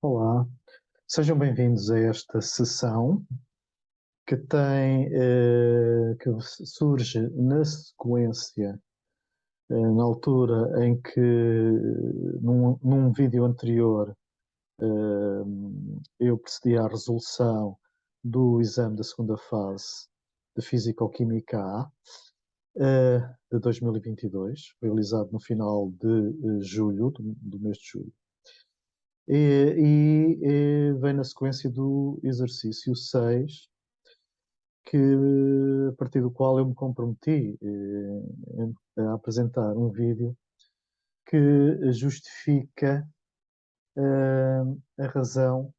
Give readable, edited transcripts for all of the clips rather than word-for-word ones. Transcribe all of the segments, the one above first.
Olá, sejam bem-vindos a esta sessão que surge na sequência, na altura em que, num vídeo anterior, eu procedi à resolução do exame da segunda fase de Físico-Química A, de 2022, realizado no final de julho, do mês de julho. Vem na sequência do exercício 6, a partir do qual eu me comprometi a apresentar um vídeo que justifica a razão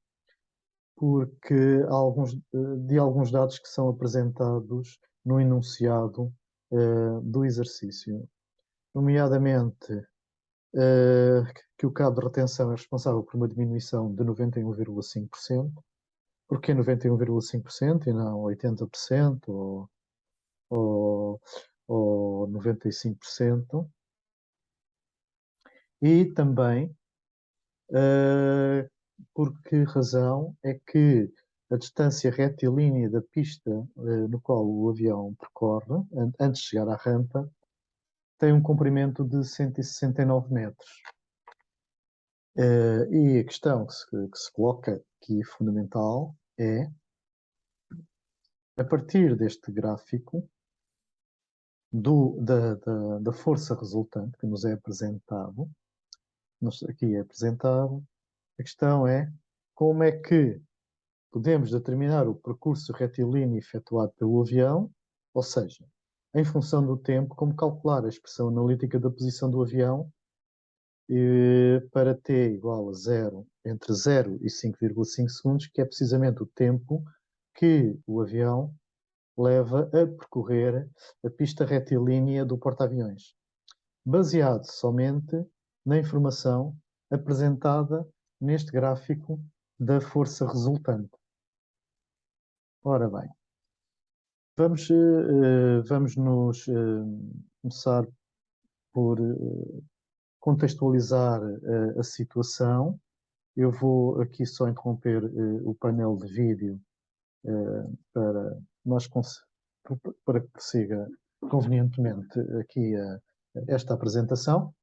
de alguns dados que são apresentados no enunciado do exercício, nomeadamente que o cabo de retenção é responsável por uma diminuição de 91,5%. Porquê 91,5% e não 80% ou, ou 95%? E também por que razão é que a distância retilínea da pista no qual o avião percorre, antes de chegar à rampa, tem um comprimento de 169 metros. E a questão que se coloca aqui fundamental é, a partir deste gráfico, da força resultante que nos é apresentado, aqui é apresentado, a questão é como é que podemos determinar o percurso retilíneo efetuado pelo avião, ou seja, em função do tempo, como calcular a expressão analítica da posição do avião para t igual a 0, entre 0 e 5,5 segundos, que é precisamente o tempo que o avião leva a percorrer a pista retilínea do porta-aviões, baseado somente na informação apresentada neste gráfico da força resultante. Ora bem, vamos começar por contextualizar a situação. Eu vou aqui só interromper o painel de vídeo para nós para que prossiga convenientemente aqui esta apresentação.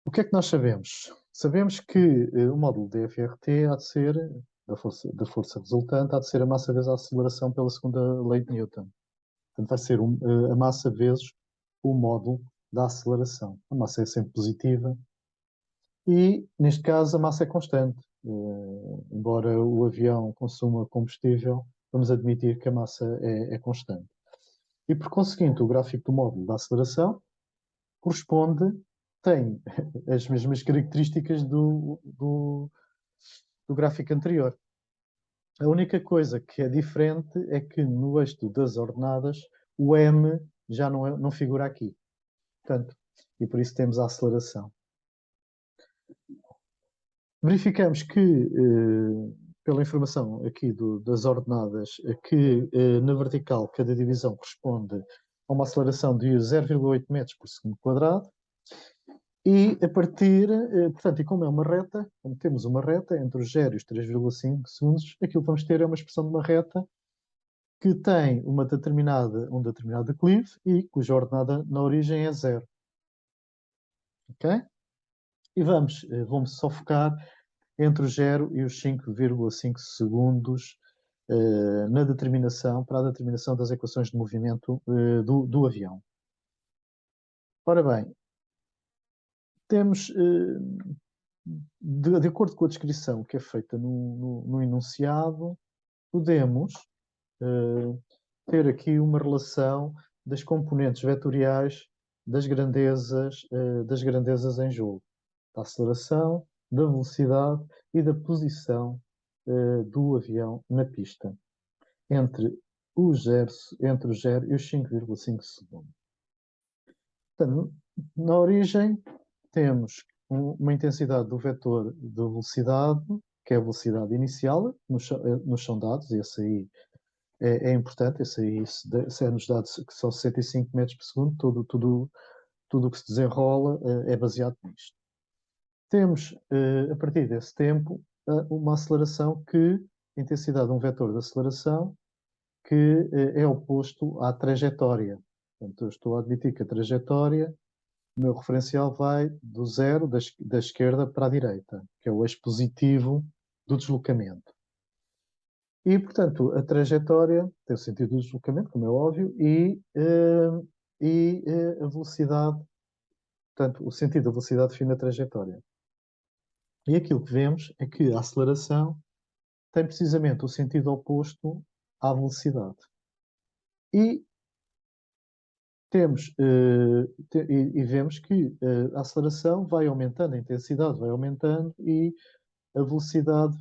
O que é que nós sabemos? Sabemos que o módulo DFRT há de ser, da força resultante, há de ser a massa vezes a aceleração pela segunda lei de Newton. Portanto, vai ser a massa vezes o módulo da aceleração. A massa é sempre positiva e, neste caso, a massa é constante. Embora o avião consuma combustível, vamos admitir que a massa é constante. E, por conseguinte, o gráfico do módulo da aceleração tem as mesmas características do gráfico anterior. A única coisa que é diferente é que no eixo das ordenadas o M já não figura aqui. Portanto, e por isso temos a aceleração. Verificamos que, pela informação aqui das ordenadas, que na vertical cada divisão corresponde a uma aceleração de 0,8 metros por segundo quadrado. E a partir, portanto, e como é uma reta, como temos uma reta entre os 0 e os 3,5 segundos, aquilo que vamos ter é uma expressão de uma reta que tem um determinado declive e cuja ordenada na origem é 0. Ok? E vamos só focar entre os 0 e os 5,5 segundos para a determinação das equações de movimento do avião. Ora bem, temos, de acordo com a descrição que é feita no enunciado, podemos ter aqui uma relação das componentes vetoriais das grandezas em jogo, da aceleração, da velocidade e da posição do avião na pista, entre os 0 e os 5,5 segundos. Portanto, na origem, temos uma intensidade do vetor de velocidade, que é a velocidade inicial, nos são dados, e esse aí é importante, esse aí, se é nos dados que são 65 metros por segundo, tudo o que se desenrola é baseado nisto. temos, a partir desse tempo, uma aceleração que, a intensidade de um vetor de aceleração, que é oposto à trajetória. Portanto, eu estou a admitir que a trajetória, o meu referencial vai do zero, da esquerda para a direita, que é o eixo positivo do deslocamento. E, portanto, a trajetória tem o sentido do deslocamento, como é óbvio, e a velocidade, portanto, o sentido da velocidade define a trajetória. E aquilo que vemos é que a aceleração tem precisamente o sentido oposto à velocidade. E vemos que a aceleração vai aumentando, a intensidade vai aumentando e a velocidade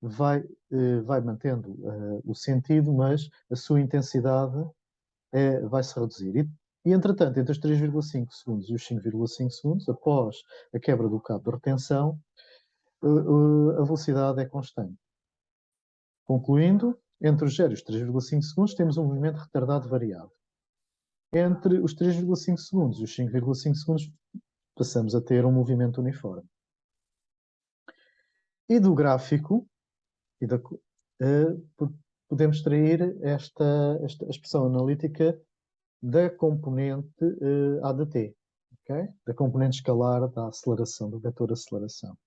vai mantendo o sentido, mas a sua intensidade vai se reduzir. Entretanto, entre os 3,5 segundos e os 5,5 segundos, após a quebra do cabo de retenção, a velocidade é constante. Concluindo, entre os 0 e os 3,5 segundos, temos um movimento retardado variável. Entre os 3,5 segundos e os 5,5 segundos, passamos a ter um movimento uniforme. E do gráfico, podemos extrair esta expressão analítica da componente ADT, okay? Da componente escalar da aceleração, do vetor aceleração,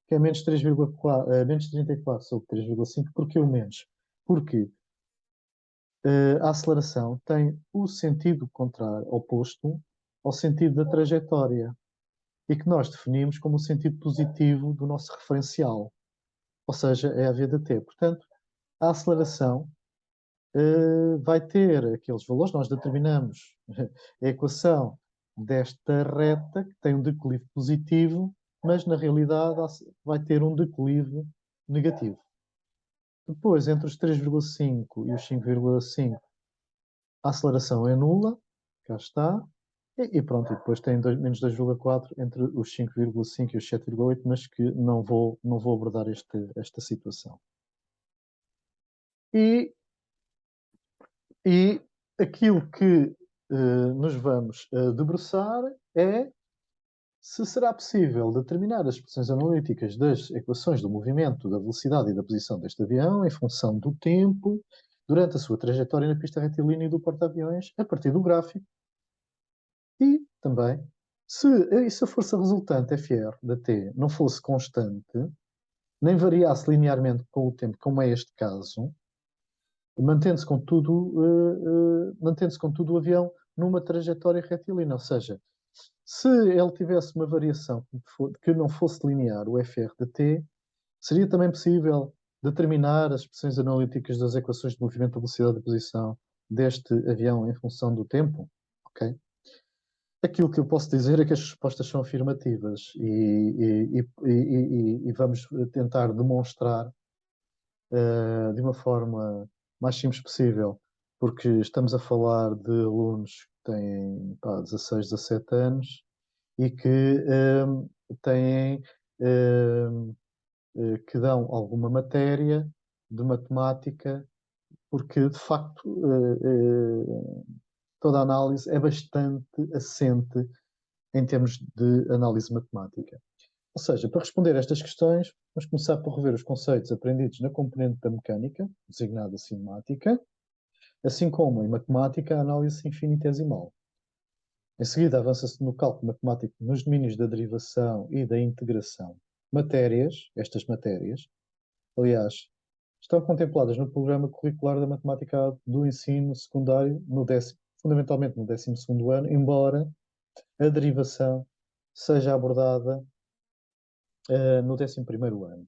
que é menos 34 sobre 3,5. Porquê o menos? Porque a aceleração tem o sentido contrário, oposto ao sentido da trajetória, e que nós definimos como o sentido positivo do nosso referencial, ou seja, é a v de t. Portanto, a aceleração vai ter aqueles valores, nós determinamos a equação desta reta, que tem um declive positivo, mas na realidade vai ter um declive negativo. Depois, entre os 3,5 e os 5,5, a aceleração é nula, cá está, e pronto, e depois tem menos 2,4 entre os 5,5 e os 7,8, mas que não vou abordar esta situação. E aquilo que nos vamos debruçar é se será possível determinar as expressões analíticas das equações do movimento, da velocidade e da posição deste avião em função do tempo durante a sua trajetória na pista retilínea do porta-aviões a partir do gráfico. E também, se a força resultante Fr da T não fosse constante, nem variasse linearmente com o tempo, como é este caso, mantendo-se contudo o avião numa trajetória retilínea, ou seja, se ele tivesse uma variação que não fosse linear, o Fr de t, seria também possível determinar as expressões analíticas das equações de movimento, velocidade e posição deste avião em função do tempo? Ok? Aquilo que eu posso dizer é que as respostas são afirmativas e vamos tentar demonstrar de uma forma mais simples possível, porque estamos a falar de alunos que têm 16, 17 anos e que têm, que dão alguma matéria de matemática, porque de facto toda a análise é bastante assente em termos de análise matemática. Ou seja, para responder a estas questões, vamos começar por rever os conceitos aprendidos na componente da mecânica, designada cinemática, assim como em matemática a análise infinitesimal. Em seguida, avança-se no cálculo matemático nos domínios da derivação e da integração. Estas matérias, aliás, estão contempladas no programa curricular da matemática do ensino secundário, fundamentalmente no 12º ano, embora a derivação seja abordada no 11º ano.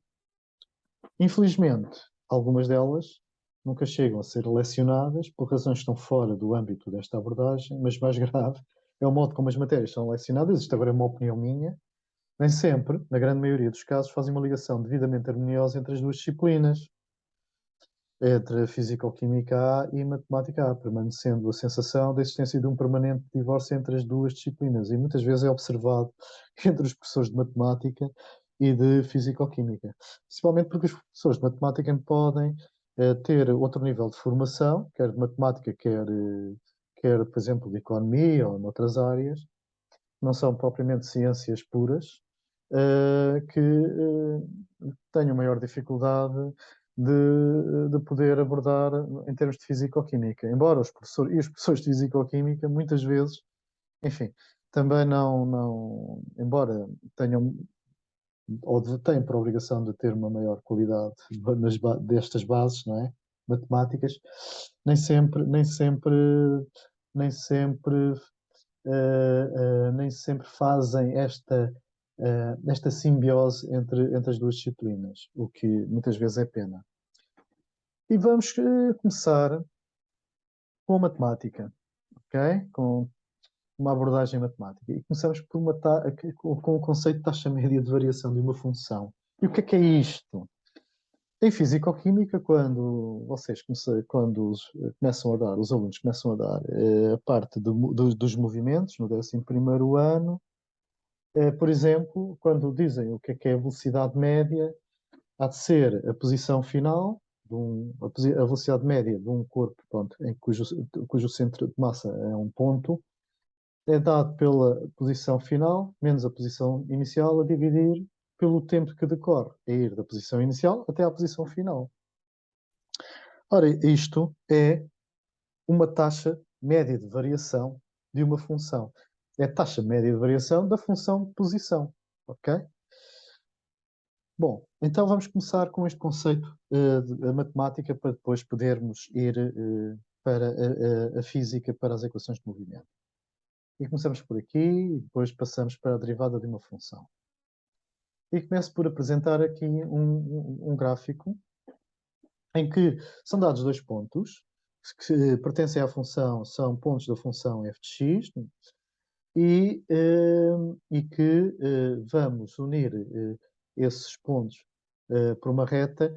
Infelizmente, algumas delas nunca chegam a ser lecionadas por razões que estão fora do âmbito desta abordagem, mas mais grave é o modo como as matérias são lecionadas. Isto agora é uma opinião minha. Nem sempre, na grande maioria dos casos, fazem uma ligação devidamente harmoniosa entre as duas disciplinas, entre a Físico-Química A e Matemática A, permanecendo a sensação da existência de um permanente divórcio entre as duas disciplinas. E muitas vezes é observado entre os professores de Matemática e de Físico-Química. Principalmente porque os professores de Matemática podem ter outro nível de formação, quer de Matemática, quer, por exemplo, de Economia ou noutras áreas, não são propriamente ciências puras, que tenham maior dificuldade de poder abordar em termos de fisicoquímica. Embora os professores de fisicoquímica, muitas vezes, enfim, também embora tenham ou têm por obrigação de ter uma maior qualidade destas bases, não é? Matemáticas, nem sempre, nem sempre fazem esta simbiose entre as duas disciplinas, o que muitas vezes é pena. E vamos começar com a matemática, ok? Com uma abordagem matemática. E começamos com o conceito de taxa média de variação de uma função. E o que é isto? Em fisicoquímica, quando começam a dar, os alunos começam a dar a parte dos movimentos, no 11º ano, por exemplo, quando dizem o que é a velocidade média, há de ser a posição final, a velocidade média de um corpo, pronto, cujo centro de massa é um ponto, é dado pela posição final menos a posição inicial a dividir pelo tempo que decorre a ir da posição inicial até à posição final. Ora, isto é uma taxa média de variação de uma função. É a taxa média de variação da função de posição. Ok? Bom, então vamos começar com este conceito da matemática para depois podermos ir para a física, para as equações de movimento. E começamos por aqui e depois passamos para a derivada de uma função. E começo por apresentar aqui um gráfico em que são dados dois pontos que pertencem à função, são pontos da função f de x, e que vamos unir esses pontos por uma reta,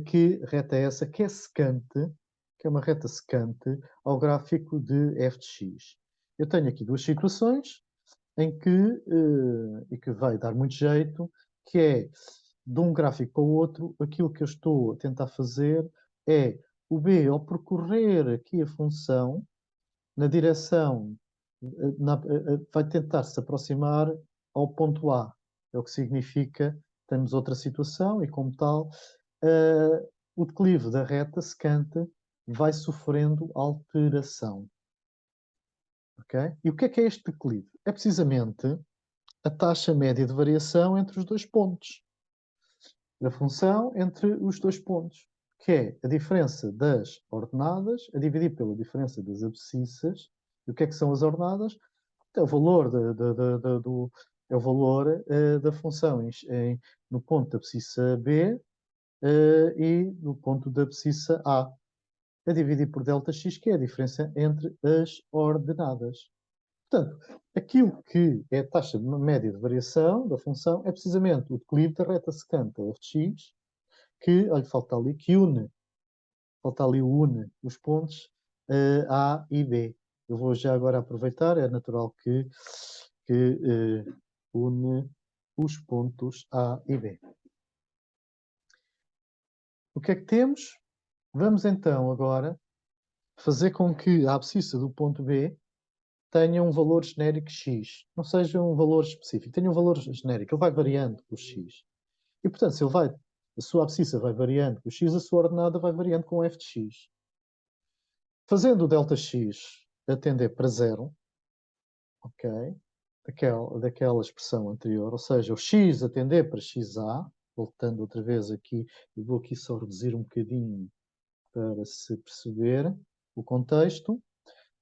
que reta é essa que é secante, que é uma reta secante ao gráfico de f de x. Eu tenho aqui duas situações em que, e que vai dar muito jeito, que é, de um gráfico para o outro, aquilo que eu estou a tentar fazer é o B, ao percorrer aqui a função, na direção, vai tentar se aproximar ao ponto A. É o que significa, temos outra situação e, como tal, o declive da reta secante vai sofrendo alteração. Okay? E o que é este declive? É precisamente a taxa média de variação entre os dois pontos. Da função entre os dois pontos, que é a diferença das ordenadas a dividir pela diferença das abscissas. E o que são as ordenadas? É o valor, é o valor da função no ponto da abscissa B e no ponto da abscissa A, a dividir por ΔX, que é a diferença entre as ordenadas. Portanto, aquilo que é a taxa média de variação da função é precisamente o declive da reta secante f de x, que, olha, falta ali os pontos A e B. Eu vou já agora aproveitar, é natural que une os pontos A e B. O que é que temos? Vamos então agora fazer com que a abscissa do ponto B tenha um valor genérico x, não seja um valor específico, tenha um valor genérico, ele vai variando com o x. E, portanto, se a sua abscissa vai variando com o x, a sua ordenada vai variando com f de x. Fazendo o ΔX atender para zero, ok? Daquela expressão anterior, ou seja, o x atender para xa, voltando outra vez aqui, eu vou aqui só reduzir um bocadinho para se perceber o contexto.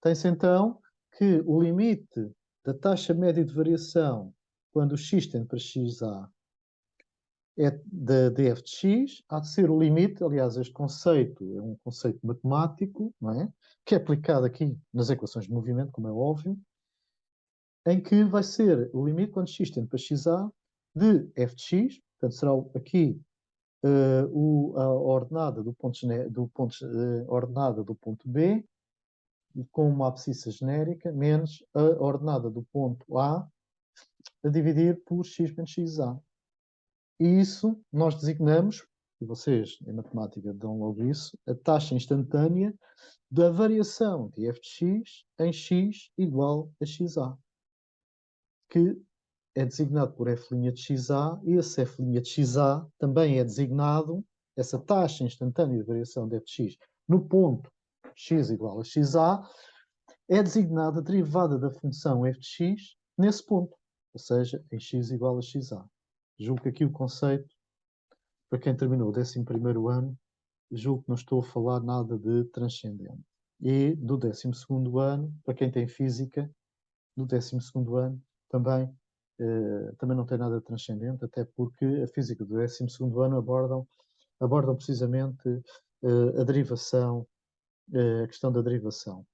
Tem-se então que o limite da taxa média de variação quando o x tende para xa é da df de x, há de ser o limite, aliás, este conceito é um conceito matemático, não é? Que é aplicado aqui nas equações de movimento, como é óbvio, em que vai ser o limite quando x tende para xa de f de x, portanto será aqui a ordenada ordenada do ponto B, com uma abscissa genérica, menos a ordenada do ponto A, a dividir por x menos xa. E isso nós designamos, e vocês em matemática dão logo isso, a taxa instantânea da variação de f de x em x igual a xa. Que é designado por f' de xa, e esse f' de xa também é designado, essa taxa instantânea de variação de f de x no ponto x igual a xa, é designada a derivada da função f de x nesse ponto, ou seja, em x igual a xa. Julgo que aqui o conceito, para quem terminou o 11º ano, julgo que não estou a falar nada de transcendente. E do 12º ano, para quem tem física, do 12º ano, também não tem nada de transcendente, até porque a física do 12º ano abordam precisamente a derivação, a questão da derivação.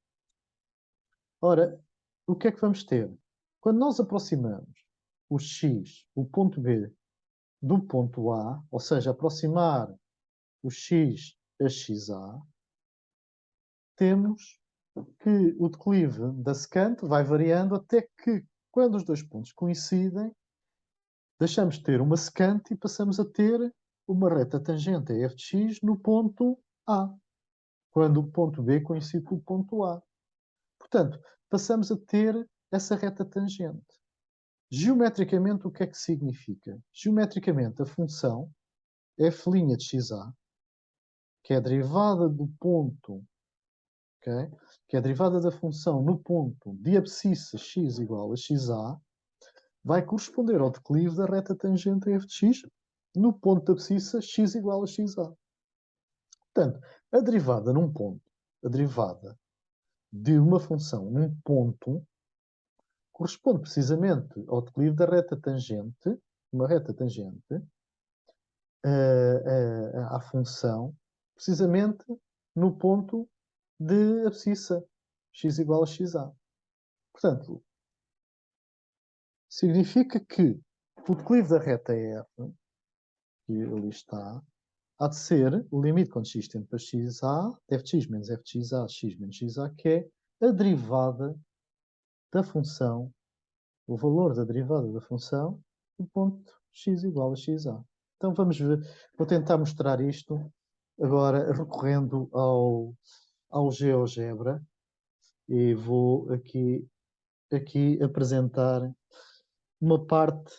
Ora, o que é que vamos ter? Quando nós aproximamos o x, o ponto B, do ponto A, ou seja, aproximar o x a xa, temos que o declive da secante vai variando até que, quando os dois pontos coincidem, deixamos de ter uma secante e passamos a ter uma reta tangente a f de x no ponto A, quando o ponto B coincide com o ponto A. Portanto, passamos a ter essa reta tangente. Geometricamente, o que é que significa? Geometricamente, a função f' de xa, que é a derivada do ponto, okay? Que é a derivada da função no ponto de abscissa x igual a xa, vai corresponder ao declive da reta tangente a f de x no ponto de abscissa x igual a xa. Portanto, a derivada num ponto, a derivada de uma função num ponto, corresponde precisamente ao declive da reta tangente, uma reta tangente, à função, precisamente no ponto de abscissa, x igual a xa. Portanto, significa que o declive da reta f, que ali está, há de ser o limite quando x tende para xa, f de x menos f de xa, x menos xa, que é a derivada da função, o valor da derivada da função, do ponto x igual a xa. Então vamos ver, vou tentar mostrar isto agora recorrendo ao GeoGebra e vou aqui apresentar uma parte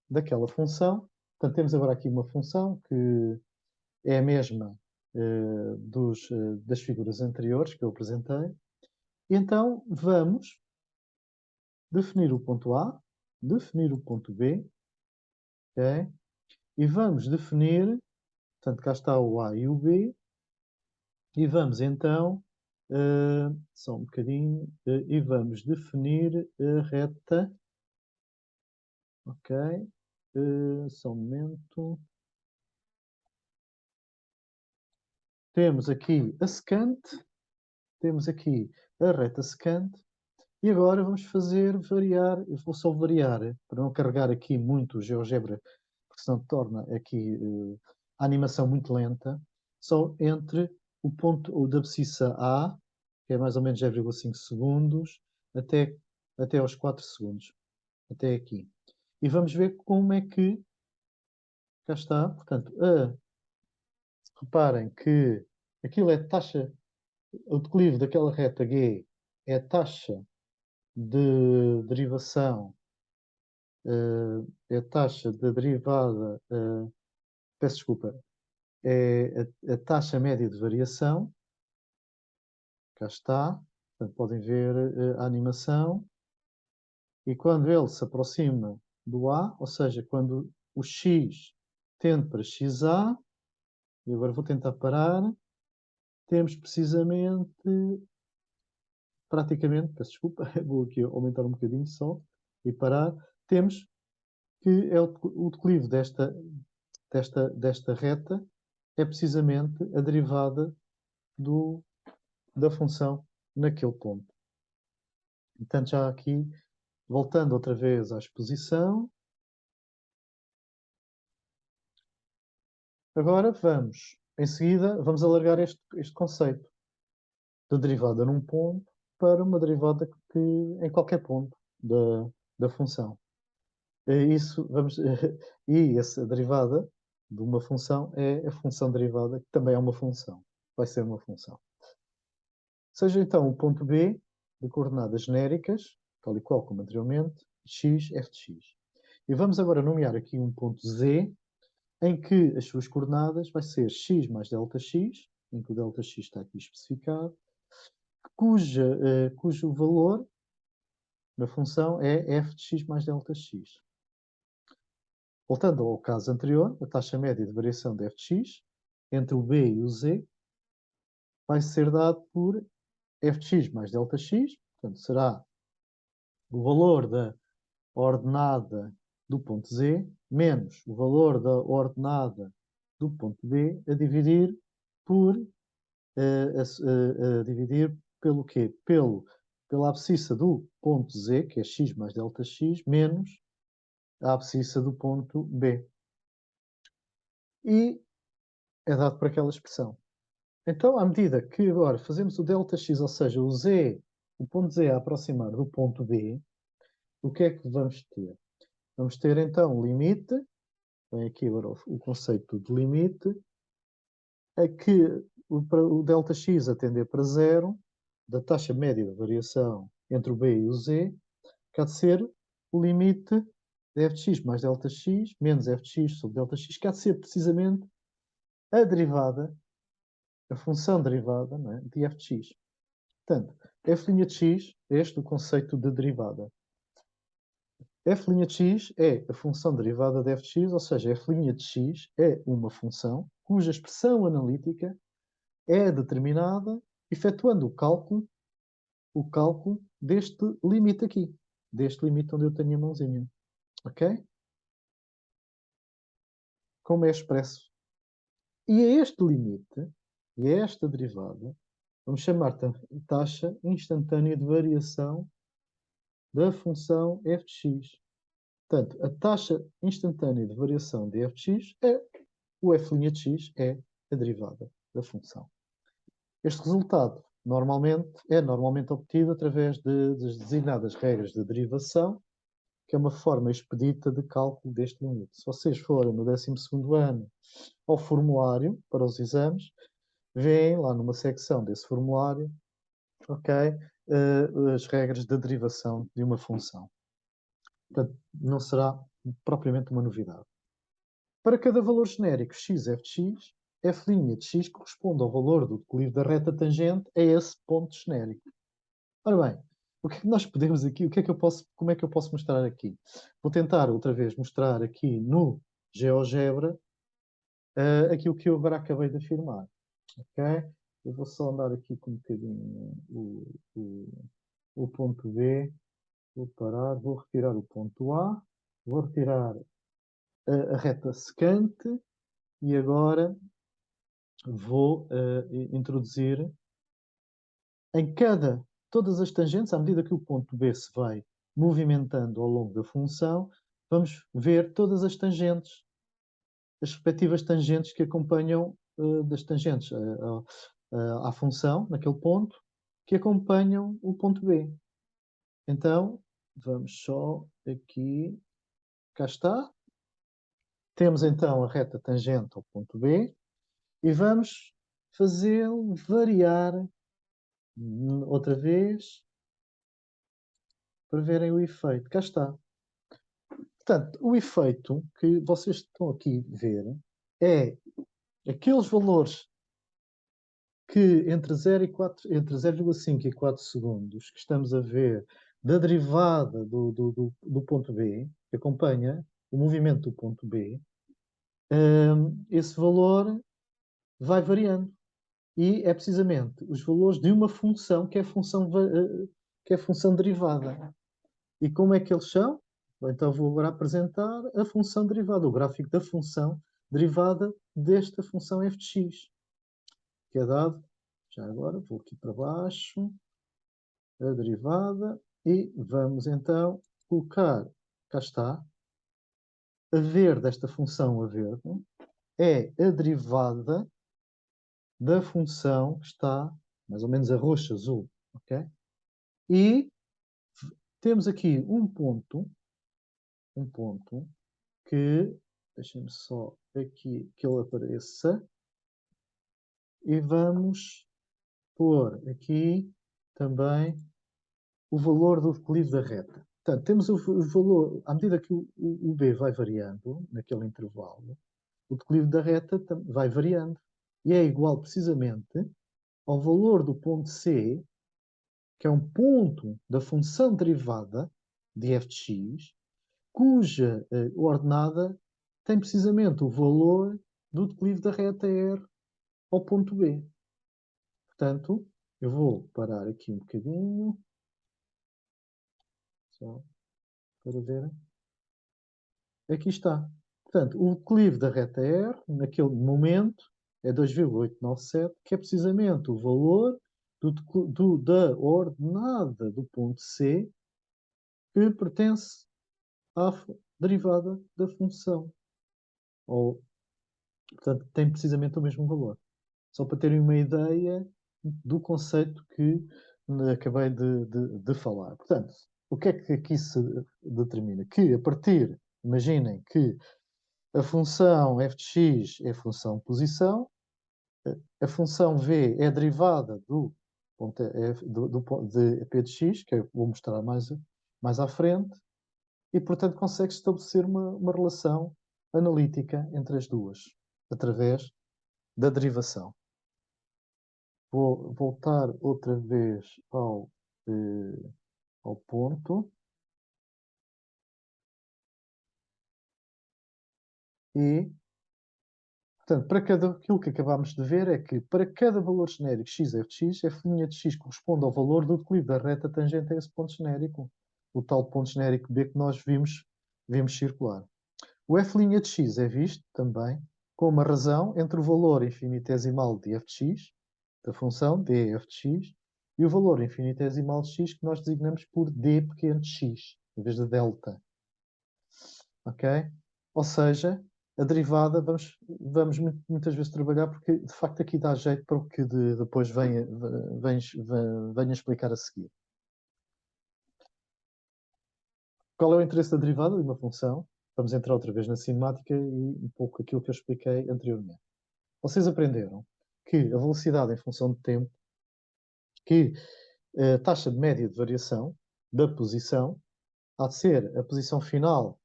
daquela função. Portanto, temos agora aqui uma função que é a mesma das figuras anteriores que eu apresentei. E então vamos definir o ponto A, definir o ponto B, okay? E vamos definir, portanto, cá está o A e o B, e vamos então, só um bocadinho, e vamos definir a reta, ok? Só um momento. Temos aqui a secante, temos aqui a reta secante, e agora vamos fazer variar, eu vou só variar, para não carregar aqui muito o GeoGebra, porque senão torna aqui a animação muito lenta, só entre o ponto da abscissa A, que é mais ou menos 0,5 segundos, até aos 4 segundos, até aqui. E vamos ver como é que, cá está, portanto, reparem que aquilo é taxa, o declive daquela reta G é a taxa de derivação, é a taxa de derivada, peço desculpa, é a taxa média de variação, cá está, portanto, podem ver a animação, e quando ele se aproxima do A, ou seja, quando o X tende para XA, e agora vou tentar parar, temos precisamente, praticamente, peço desculpa, vou aqui aumentar um bocadinho só, e parar, temos que é o declive desta reta é precisamente a derivada da função naquele ponto. Portanto, já aqui, voltando outra vez à exposição, agora em seguida, vamos alargar este conceito de derivada num ponto para uma derivada em qualquer ponto da função. E essa derivada de uma função é a função derivada, que também é uma função. Vai ser uma função. Seja então o ponto B de coordenadas genéricas, tal e qual como anteriormente, x, f de x. E vamos agora nomear aqui um ponto Z, em que as suas coordenadas vai ser x mais ΔX, em que o ΔX está aqui especificado, cujo valor da função é f de x mais ΔX. Voltando ao caso anterior, a taxa média de variação de f de x entre o b e o z vai ser dado por f de x mais ΔX, portanto, será o valor da ordenada do ponto Z menos o valor da ordenada do ponto B a dividir por a dividir pelo quê? Pela abscissa do ponto Z, que é x mais ΔX, menos a abscissa do ponto B. E é dado por aquela expressão. Então, à medida que agora fazemos o ΔX, ou seja, o ponto Z a aproximar do ponto B, o que é que vamos ter? Vamos ter então o limite, vem aqui agora o conceito de limite, é que o ΔX a tender para zero, da taxa média de variação entre o B e o Z, que há de ser o limite de f de x mais ΔX menos f de x sobre ΔX, que há de ser precisamente a derivada, a função derivada, não é, de f de x. Portanto, f' de x é este o conceito de derivada. F' de x é a função derivada de f de x, ou seja, f' de x é uma função cuja expressão analítica é determinada efetuando o cálculo deste limite aqui, deste limite onde eu tenho a mãozinha. Ok? Como é expresso. E a este limite, e a esta derivada, vamos chamar taxa instantânea de variação da função f de x. Portanto, a taxa instantânea de variação de f de x é o f' de x é a derivada da função. Este resultado é normalmente obtido através das designadas regras de derivação, que é uma forma expedita de cálculo deste limite. Se vocês forem no 12º ano ao formulário para os exames, veem lá numa secção desse formulário, ok, as regras de derivação de uma função. Portanto, não será propriamente uma novidade. Para cada valor genérico x, f de x, f' de x corresponde ao valor do declive da reta tangente a esse ponto genérico. Ora bem, o que é que nós podemos aqui, como é que eu posso mostrar aqui? Vou tentar outra vez mostrar aqui no GeoGebra aquilo que eu agora acabei de afirmar. Ok? Eu vou só andar aqui com um bocadinho o ponto B, vou parar, vou retirar o ponto A, vou retirar a reta secante e agora vou introduzir em todas as tangentes, à medida que o ponto B se vai movimentando ao longo da função, vamos ver todas as tangentes, as respectivas tangentes que acompanham das tangentes à função, naquele ponto, que acompanham o ponto B. Então, vamos só aqui, cá está. Temos então a reta tangente ao ponto B e vamos fazê-lo variar outra vez para verem o efeito. Cá está. Portanto, o efeito que vocês estão aqui a ver é aqueles valores que entre 0,5 e 4 segundos que estamos a ver da derivada do ponto B, que acompanha o movimento do ponto B, esse valor vai variando. E é precisamente os valores de uma função que é a função derivada. E como é que eles são? Então vou agora apresentar a função derivada, o gráfico da função derivada desta função f de x, que é dado, já agora vou aqui para baixo, a derivada, e vamos então colocar, cá está, a ver desta função a verde, é a derivada da função que está mais ou menos a roxo-azul, ok? E temos aqui um ponto que, deixem-me só aqui que ele apareça, e vamos pôr aqui também o valor do declive da reta. Portanto, temos o valor, à medida que o B vai variando, naquele intervalo, o declive da reta vai variando. E é igual, precisamente, ao valor do ponto C, que é um ponto da função derivada de f de x, cuja ordenada tem precisamente o valor do declive da reta R ao ponto B. Portanto, eu vou parar aqui um bocadinho, só para ver. Aqui está. Portanto, o declive da reta R, naquele momento, é 2,897, que é precisamente o valor da ordenada do ponto C que pertence à derivada da função. Ou, portanto, tem precisamente o mesmo valor. Só para terem uma ideia do conceito que acabei de falar. Portanto, o que é que aqui se determina? Que a partir, imaginem que a função f de x é a função posição, a função v é a derivada do ponto f, de p de x, que eu vou mostrar mais à frente, e, portanto, consegue-se estabelecer uma relação analítica entre as duas, através da derivação. Vou voltar outra vez ao ponto. E, portanto, para aquilo que acabámos de ver é que para cada valor genérico x, f de x, f' de x corresponde ao valor do declive da reta tangente a esse ponto genérico, o tal ponto genérico B que nós vimos circular. O f' de x é visto também com uma razão entre o valor infinitesimal de f de x, da função df de x, e o valor infinitesimal de x que nós designamos por d pequeno de x, em vez de delta. Ok? Ou seja, a derivada vamos muitas vezes trabalhar porque, de facto, aqui dá jeito para o que depois venha explicar a seguir. Qual é o interesse da derivada de uma função? Vamos entrar outra vez na cinemática e um pouco aquilo que eu expliquei anteriormente. Vocês aprenderam que a velocidade em função de tempo, que a taxa de média de variação da posição há de ser a posição final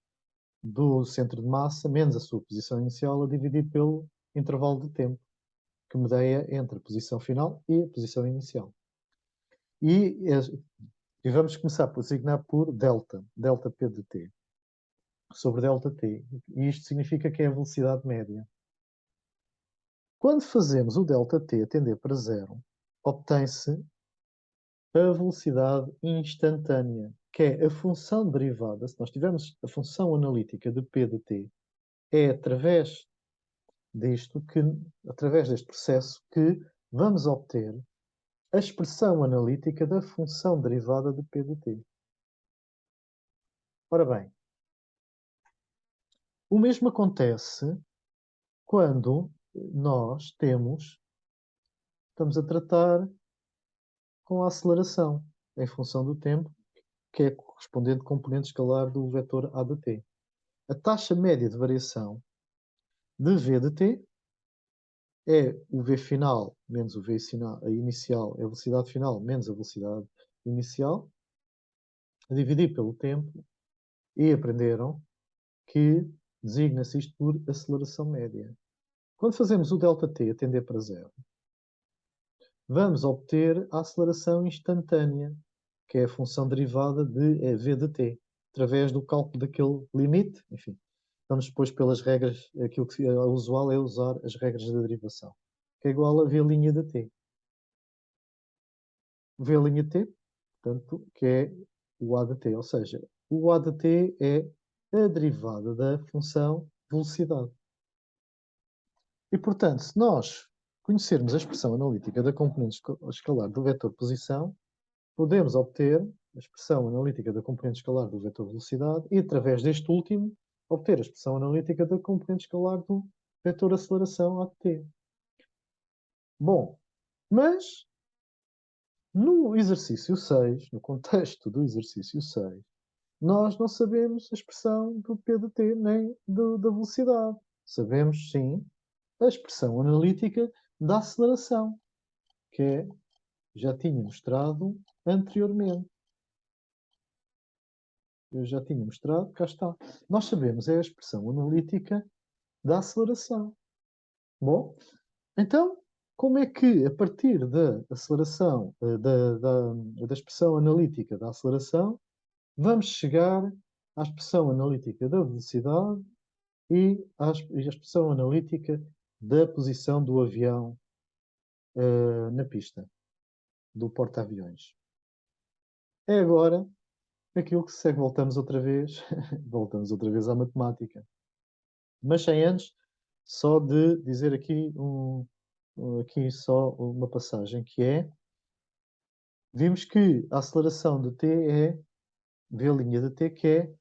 do centro de massa menos a sua posição inicial a dividir pelo intervalo de tempo que medeia entre a posição final e a posição inicial. E vamos começar por designar por delta P de t, sobre delta t. E isto significa que é a velocidade média. Quando fazemos o delta t tender para zero, obtém-se a velocidade instantânea, que é a função derivada. Se nós tivermos a função analítica de P de t, é através deste processo que vamos obter a expressão analítica da função derivada de P de t. Ora bem, o mesmo acontece quando nós estamos a tratar com a aceleração em função do tempo, que é correspondente componente escalar do vetor a de t. A taxa média de variação de v de t é o v final menos o v inicial, é a velocidade final menos a velocidade inicial, a dividir pelo tempo, e aprenderam que designa-se isto por aceleração média. Quando fazemos o ΔT a tender para zero, vamos obter a aceleração instantânea, que é a função derivada de v de t, através do cálculo daquele limite. Enfim, vamos depois pelas regras, aquilo que é usual é usar as regras da derivação, que é igual a v' de t. V' t, portanto, que é o a de t, ou seja, o a de t é a derivada da função velocidade. E, portanto, se nós conhecermos a expressão analítica da componente escalar do vetor posição, podemos obter a expressão analítica da componente escalar do vetor velocidade e, através deste último, obter a expressão analítica da componente escalar do vetor aceleração AT. Bom, mas no exercício 6, no contexto do exercício 6, nós não sabemos a expressão do P de t nem da velocidade. Sabemos, sim, a expressão analítica da aceleração, que já tinha mostrado anteriormente. Eu já tinha mostrado, cá está. Nós sabemos, é a expressão analítica da aceleração. Bom, então, como é que, a partir da aceleração, da expressão analítica da aceleração, vamos chegar à expressão analítica da velocidade e à expressão analítica da posição do avião na pista, do porta-aviões? É agora aquilo que se segue, voltamos outra vez, voltamos outra vez à matemática. Mas sem antes, só de dizer aqui só uma passagem, que é, vimos que a aceleração de t é v' de t, que é,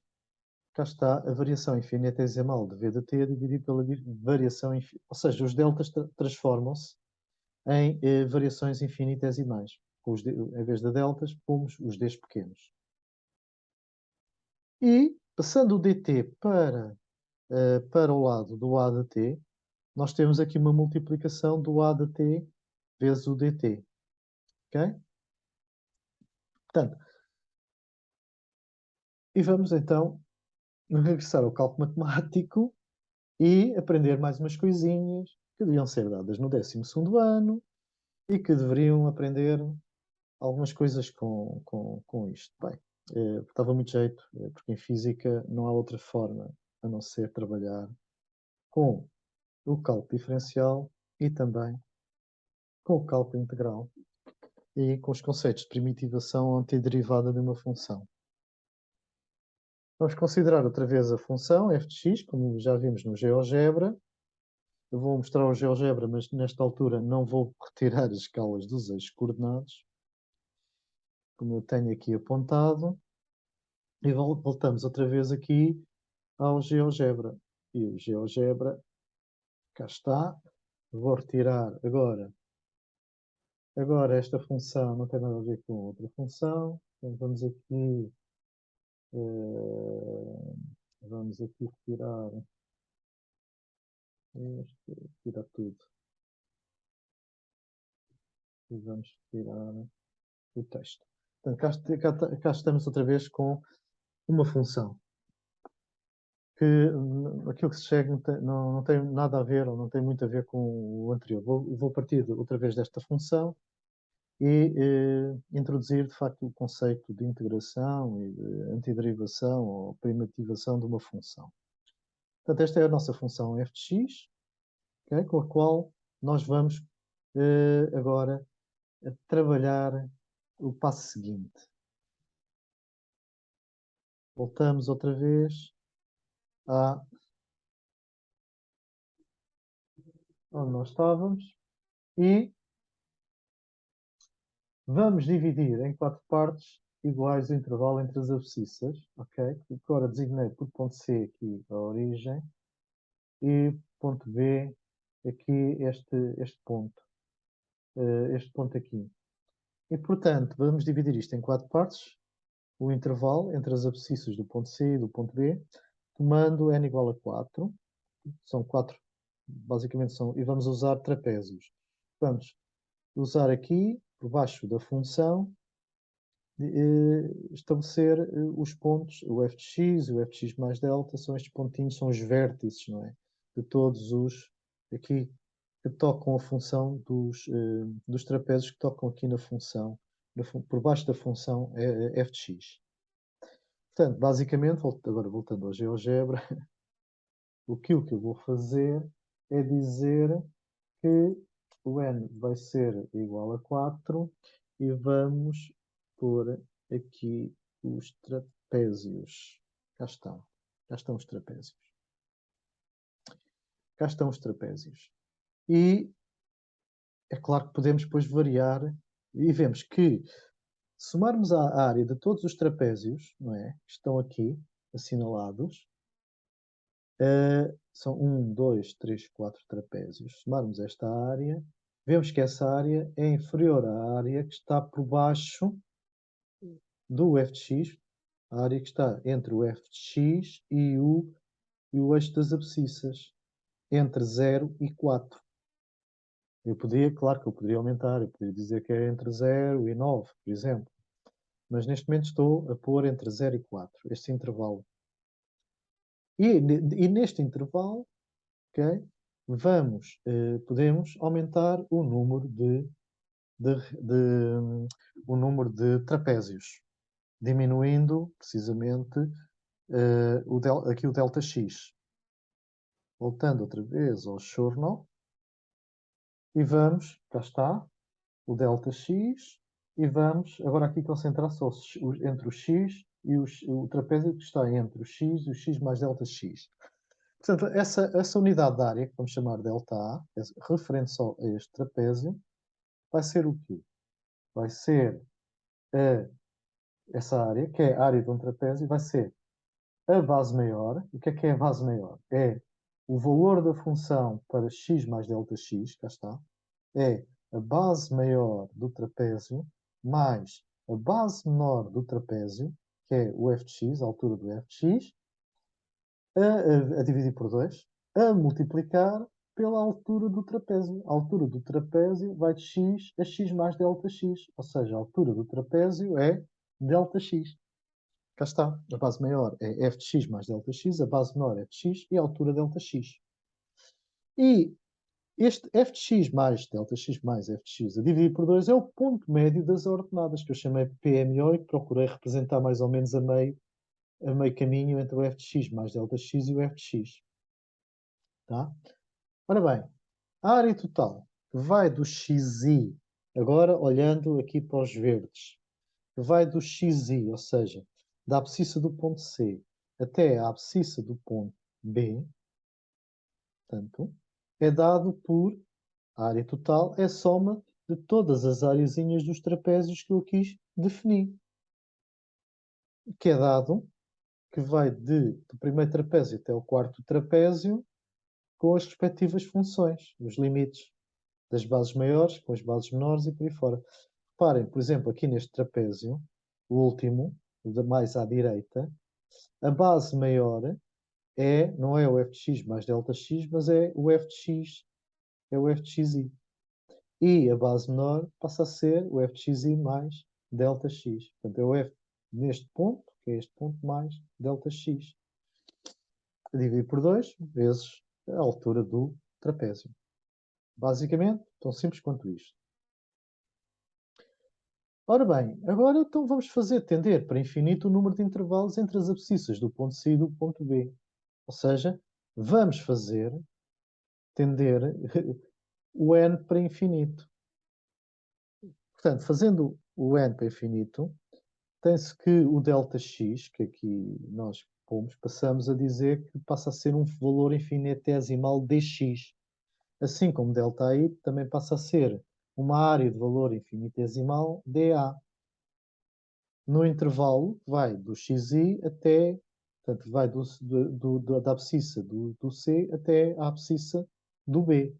cá está, a variação infinitesimal de v de t dividido pela variação, ou seja, os deltas transformam-se em variações infinitesimais. Em vez de deltas, pomos os d's pequenos. E, passando o dt para o lado do a de t, nós temos aqui uma multiplicação do a de t vezes o dt. Ok? Portanto, e vamos então regressar ao cálculo matemático e aprender mais umas coisinhas que deviam ser dadas no 12º ano e que deveriam aprender algumas coisas com isto. Bem, estava muito jeito, porque em física não há outra forma a não ser trabalhar com o cálculo diferencial e também com o cálculo integral e com os conceitos de primitivação antiderivada de uma função. Vamos considerar outra vez a função f de x, como já vimos no GeoGebra. Eu vou mostrar o GeoGebra, mas nesta altura não vou retirar as escalas dos eixos coordenados, como eu tenho aqui apontado. E voltamos outra vez aqui ao GeoGebra. E o GeoGebra, cá está. Vou retirar agora. Agora esta função não tem nada a ver com outra função. Então vamos aqui retirar este, tirar tudo. E vamos retirar o texto. Portanto, cá estamos outra vez com uma função que aquilo que se chega não tem nada a ver, ou não tem muito a ver com o anterior. Vou partir outra vez desta função e introduzir, de facto, o conceito de integração e de antiderivação ou primitivação de uma função. Portanto, esta é a nossa função f de x, okay, com a qual nós vamos agora trabalhar o passo seguinte. Voltamos outra vez onde nós estávamos e vamos dividir em 4 partes iguais o intervalo entre as abscissas, ok? Agora designei por ponto C aqui a origem e ponto B aqui este ponto aqui. E, portanto, vamos dividir isto em 4 partes, o intervalo entre as abscissas do ponto C e do ponto B, tomando n igual a 4. São 4, basicamente são, e vamos usar trapézios. Vamos usar aqui, por baixo da função, estabelecer os pontos, o f de x e o f de x mais delta, são estes pontinhos, são os vértices, não é? De todos os, aqui, que tocam a função dos trapézios que tocam aqui na função, por baixo da função f de x. Portanto, basicamente, agora voltando ao GeoGebra, o que eu vou fazer é dizer que o n vai ser igual a 4 e vamos pôr aqui os trapézios. Cá estão. Cá estão os trapézios. Cá estão os trapézios. E é claro que podemos depois variar e vemos que somarmos a área de todos os trapézios, não é? Que estão aqui assinalados, são 1, 2, 3, 4 trapézios. Somarmos esta área, vemos que essa área é inferior à área que está por baixo do f de x, a área que está entre o f de x e o eixo das abscissas, entre 0 e 4. Claro que eu poderia aumentar, eu poderia dizer que é entre 0 e 9, por exemplo. mas neste momento estou a pôr entre 0 e 4, este intervalo. E neste intervalo, okay, podemos aumentar o número o número de trapézios, diminuindo precisamente aqui o ΔX. Voltando outra vez ao Chernow, e vamos, cá está, o ΔX, e vamos agora aqui concentrar só entre o X e o trapézio que está entre o X e o X mais ΔX. Portanto, essa unidade de área, que vamos chamar ΔA, referente só a este trapézio, vai ser o quê? Vai ser essa área, que é a área de um trapézio, vai ser a base maior. O que é a base maior? É o valor da função para x mais ΔX, cá está, é a base maior do trapézio mais a base menor do trapézio, que é o f de x, a altura do f de x, a dividir por 2, a multiplicar pela altura do trapézio. A altura do trapézio vai de x a x mais ΔX, ou seja, a altura do trapézio é ΔX. Cá está, a base maior é f de x mais ΔX, a base menor é f de x e a altura ΔX. E este f de x mais ΔX mais f de x a dividir por 2 é o ponto médio das ordenadas, que eu chamei de PMO e que procurei representar mais ou menos a meio caminho entre o f de x mais ΔX e o f de x. Tá? Ora bem, a área total vai do xi, agora olhando aqui para os verdes, vai do xi, ou seja, da abscissa do ponto C até a abscissa do ponto B, portanto, é dado por a área total, é a soma de todas as areazinhas dos trapézios que eu quis definir. Que é dado que vai do primeiro trapézio até o quarto trapézio com as respectivas funções, os limites das bases maiores com as bases menores e por aí fora. Reparem, por exemplo, aqui neste trapézio, o último, o mais à direita, a base maior não é o f de x mais ΔX, mas é o f de x, é o f de xi. E a base menor passa a ser o f de xi mais ΔX. Portanto, é o f neste ponto, que é este ponto, mais ΔX. Dividir por 2 vezes a altura do trapézio. Basicamente, tão simples quanto isto. Ora bem, agora então vamos tender para infinito o número de intervalos entre as abscissas do ponto C e do ponto B. Ou seja, vamos tender o n para infinito. Portanto, fazendo o n para infinito, tem-se que o ΔX, que aqui nós pomos, passamos a dizer que passa a ser um valor infinitesimal dx. Assim como ΔI também passa a ser uma área de valor infinitesimal dA. No intervalo, vai do xi até, portanto, vai da abscissa do C até a abscissa do B.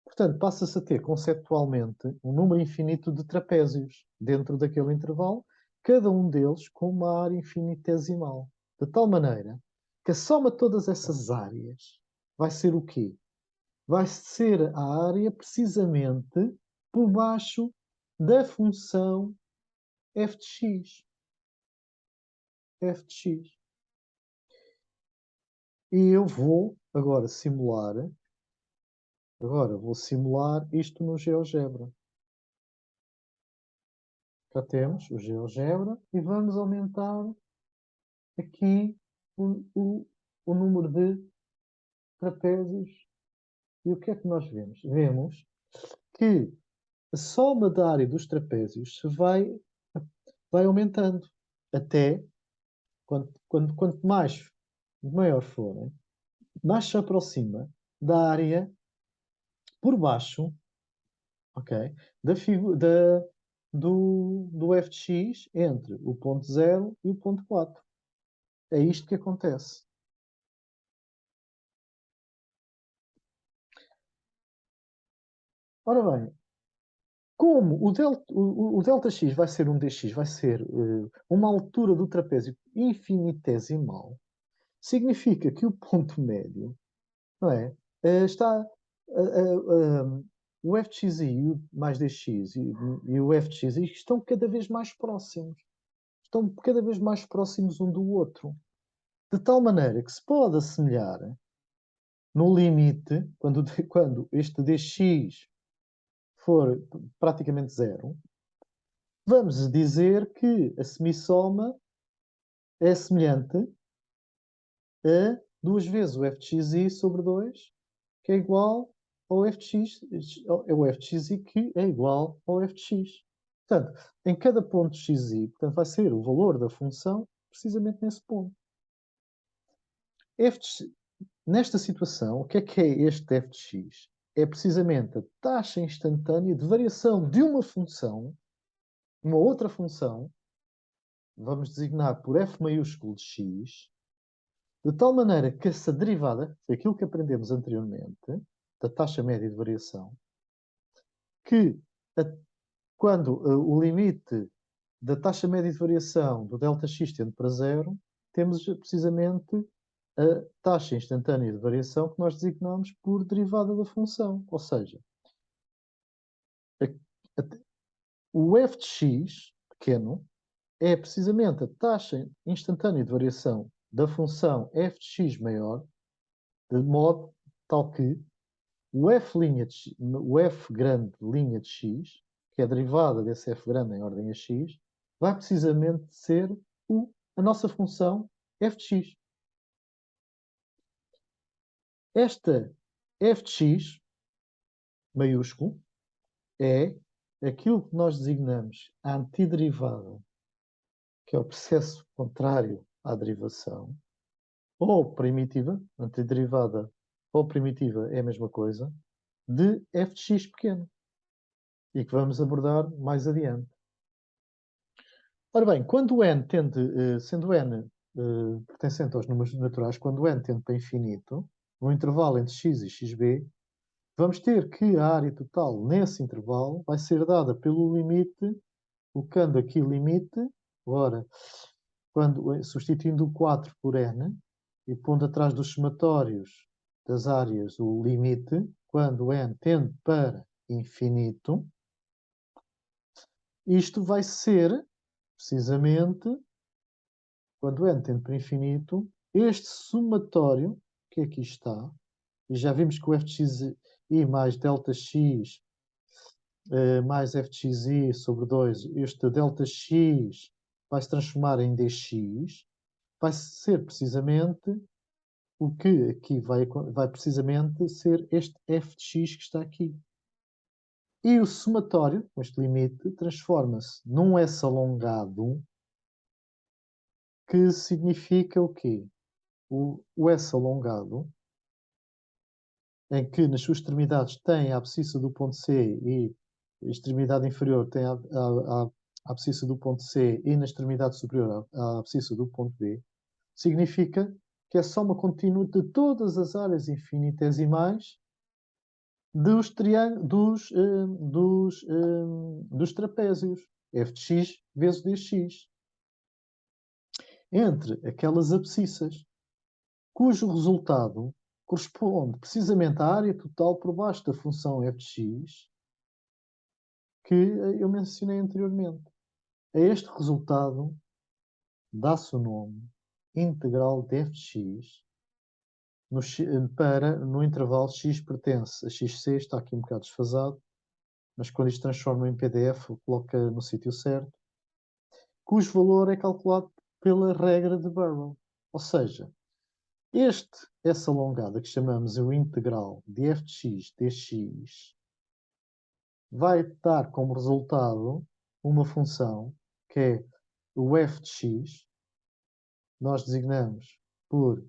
Portanto, passa-se a ter conceptualmente um número infinito de trapézios dentro daquele intervalo, cada um deles com uma área infinitesimal. De tal maneira que a soma de todas essas áreas vai ser o quê? Vai ser a área precisamente por baixo da função f de x. F de x. E eu vou agora simular isto no GeoGebra. Já temos o GeoGebra e vamos aumentar aqui o número de trapézios. E o que é que nós vemos? Vemos que a soma da área dos trapézios vai aumentando até quanto mais maior forem, mais se aproxima da área por baixo, ok, do f de x entre o ponto 0 e o ponto 4. É isto que acontece. Ora bem, como o ΔX vai ser um dx, vai ser uma altura do trapézio infinitesimal, significa que o ponto médio, não é, está o f de xi e o mais dx e o f de xi estão cada vez mais próximos. Estão cada vez mais próximos um do outro. De tal maneira que se pode assemelhar no limite, quando este dx for praticamente zero, vamos dizer que a semissoma é semelhante a 2 vezes o f de xi sobre 2, que é igual ao f de x, é o f de xi que é igual ao f de x. Portanto, em cada ponto de xi, portanto, vai ser o valor da função precisamente nesse ponto. Nesta situação, o que é este f de x? É precisamente a taxa instantânea de variação de uma função, uma outra função, vamos designar por f maiúsculo de x, de tal maneira que essa derivada, foi aquilo que aprendemos anteriormente, da taxa média de variação, que quando o limite da taxa média de variação do ΔX tende para zero, temos precisamente a taxa instantânea de variação que nós designamos por derivada da função. Ou seja, o f de x pequeno é precisamente a taxa instantânea de variação da função f de x maior, de modo tal que o f grande linha de x, que é a derivada desse f grande em ordem a x, vai precisamente ser a nossa função f de x. Esta f de x, maiúsculo, é aquilo que nós designamos a antiderivada, que é o processo contrário à derivação, ou primitiva, antiderivada ou primitiva é a mesma coisa, de f de x pequeno, e que vamos abordar mais adiante. Ora bem, quando o n tende, sendo n pertencente aos números naturais, quando o n tende para infinito, no intervalo entre x e xb, vamos ter que a área total nesse intervalo vai ser dada pelo limite, colocando aqui limite, agora, substituindo o 4 por n, e pondo atrás dos somatórios das áreas o limite, quando n tende para infinito, isto vai ser, precisamente, quando n tende para infinito, este somatório, que aqui está, e já vimos que o f de xi mais ΔX mais f de xi sobre 2, este ΔX vai se transformar em dx, vai ser precisamente o que aqui vai precisamente ser este f de x que está aqui. E o somatório, com este limite, transforma-se num S alongado, que significa o quê? O S alongado, em que nas suas extremidades tem a abscissa do ponto C e a extremidade inferior tem a abscissa do ponto C e na extremidade superior a abscissa do ponto B, significa que é só uma contínua de todas as áreas infinitesimais dos trapézios, f de x vezes dx, entre aquelas abscissas, cujo resultado corresponde precisamente à área total por baixo da função f de x que eu mencionei anteriormente. A este resultado dá-se o nome integral de f de x no intervalo x pertence a xc, está aqui um bocado desfasado, mas quando isto transforma em PDF, coloca no sítio certo, cujo valor é calculado pela regra de Burrow. Ou seja, essa alongada que chamamos o integral de f de x dx vai dar como resultado uma função que é o f de x, nós designamos por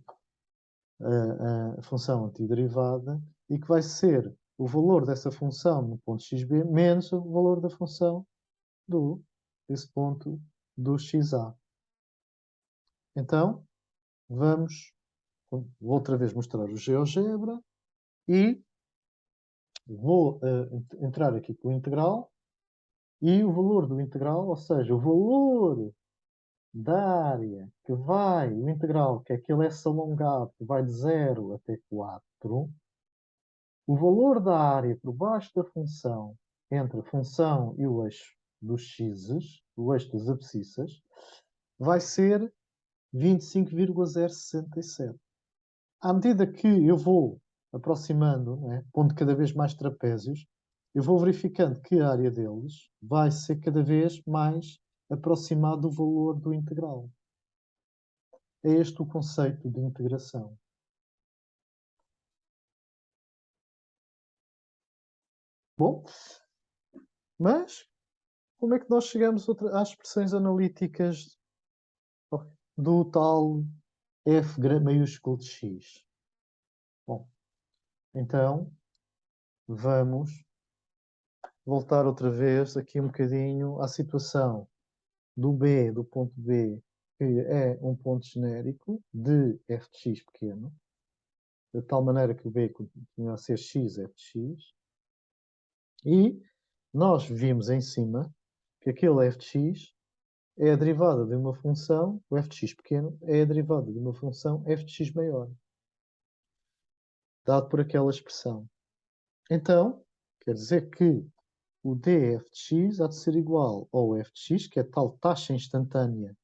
a função antiderivada, e que vai ser o valor dessa função no ponto xb menos o valor da função desse ponto do xa. Então, vou outra vez mostrar o GeoGebra e vou entrar aqui com o integral e o valor do integral, ou seja, o valor da área que vai, o integral, que é aquele S alongado, que vai de 0 até 4, o valor da área por baixo da função, entre a função e o eixo dos x's, o eixo das abscissas, vai ser 25,067. À medida que eu vou aproximando, né, pondo cada vez mais trapézios, eu vou verificando que a área deles vai ser cada vez mais aproximado do valor do integral. É este o conceito de integração. Bom, mas como é que nós chegamos às expressões analíticas do tal f maiúsculo de x? Bom, então vamos voltar outra vez aqui um bocadinho à situação do B, do ponto B, que é um ponto genérico de f de x pequeno, de tal maneira que o B continua a ser x, f de x, e nós vimos em cima que aquele f de x é a derivada de uma função, o f de x pequeno, é a derivada de uma função f de x maior, dado por aquela expressão. Então, quer dizer que o df de x há de ser igual ao f de x, que é a tal taxa instantânea,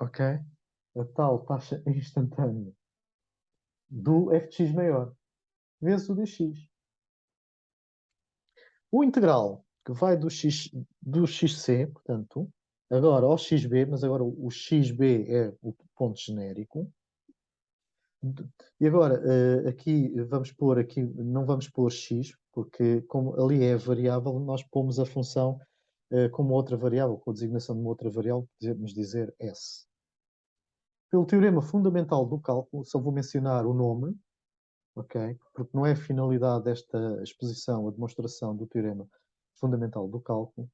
ok? A tal taxa instantânea do f de x maior, vezes o dx. O integral que vai do xc, portanto, agora ao xb, mas agora o xb é o ponto genérico. E agora, aqui vamos pôr, não vamos pôr x, porque como ali é variável, nós pomos a função como outra variável, com a designação de uma outra variável, podemos dizer s. Pelo teorema fundamental do cálculo, só vou mencionar o nome, ok? Porque não é a finalidade desta exposição, a demonstração do teorema fundamental do cálculo.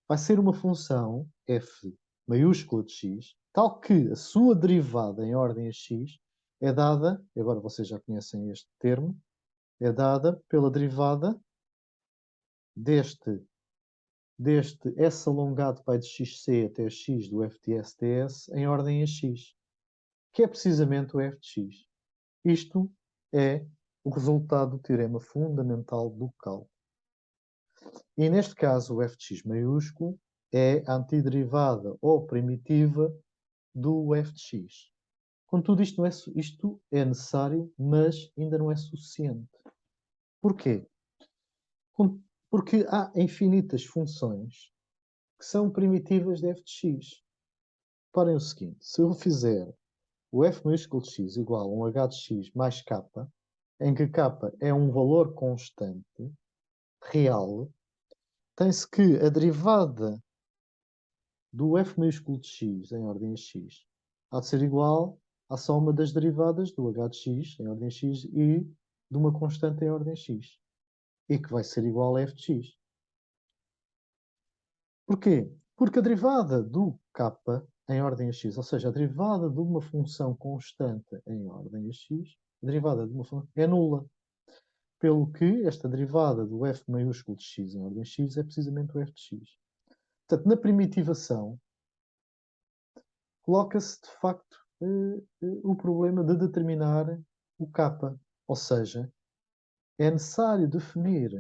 Vai ser uma função f maiúscula de x, tal que a sua derivada em ordem a x é dada, e agora vocês já conhecem este termo, é dada pela derivada deste S alongado vai de xc até x do f de s ds em ordem a x, que é precisamente o f de x. Isto é o resultado do teorema fundamental do cálculo. E neste caso, o f de x maiúsculo é a antiderivada ou primitiva do f de x. Contudo, isto é necessário, mas ainda não é suficiente. Porquê? Porque há infinitas funções que são primitivas de f de x. Reparem o seguinte, se eu fizer o f maiúsculo de x igual a um h de x mais k, em que k é um valor constante, real, tem-se que a derivada do f maiúsculo de x em ordem a x há de ser igual à soma das derivadas do h de x em ordem a x e de uma constante em ordem a x. E que vai ser igual a f de x. Porquê? Porque a derivada do k em ordem a x, ou seja, a derivada de uma função constante em ordem a x, a derivada de uma função é nula. Pelo que esta derivada do f maiúsculo de x em ordem a x é precisamente o f de x. Portanto, na primitivação, coloca-se de facto o problema de determinar o k. Ou seja, é necessário definir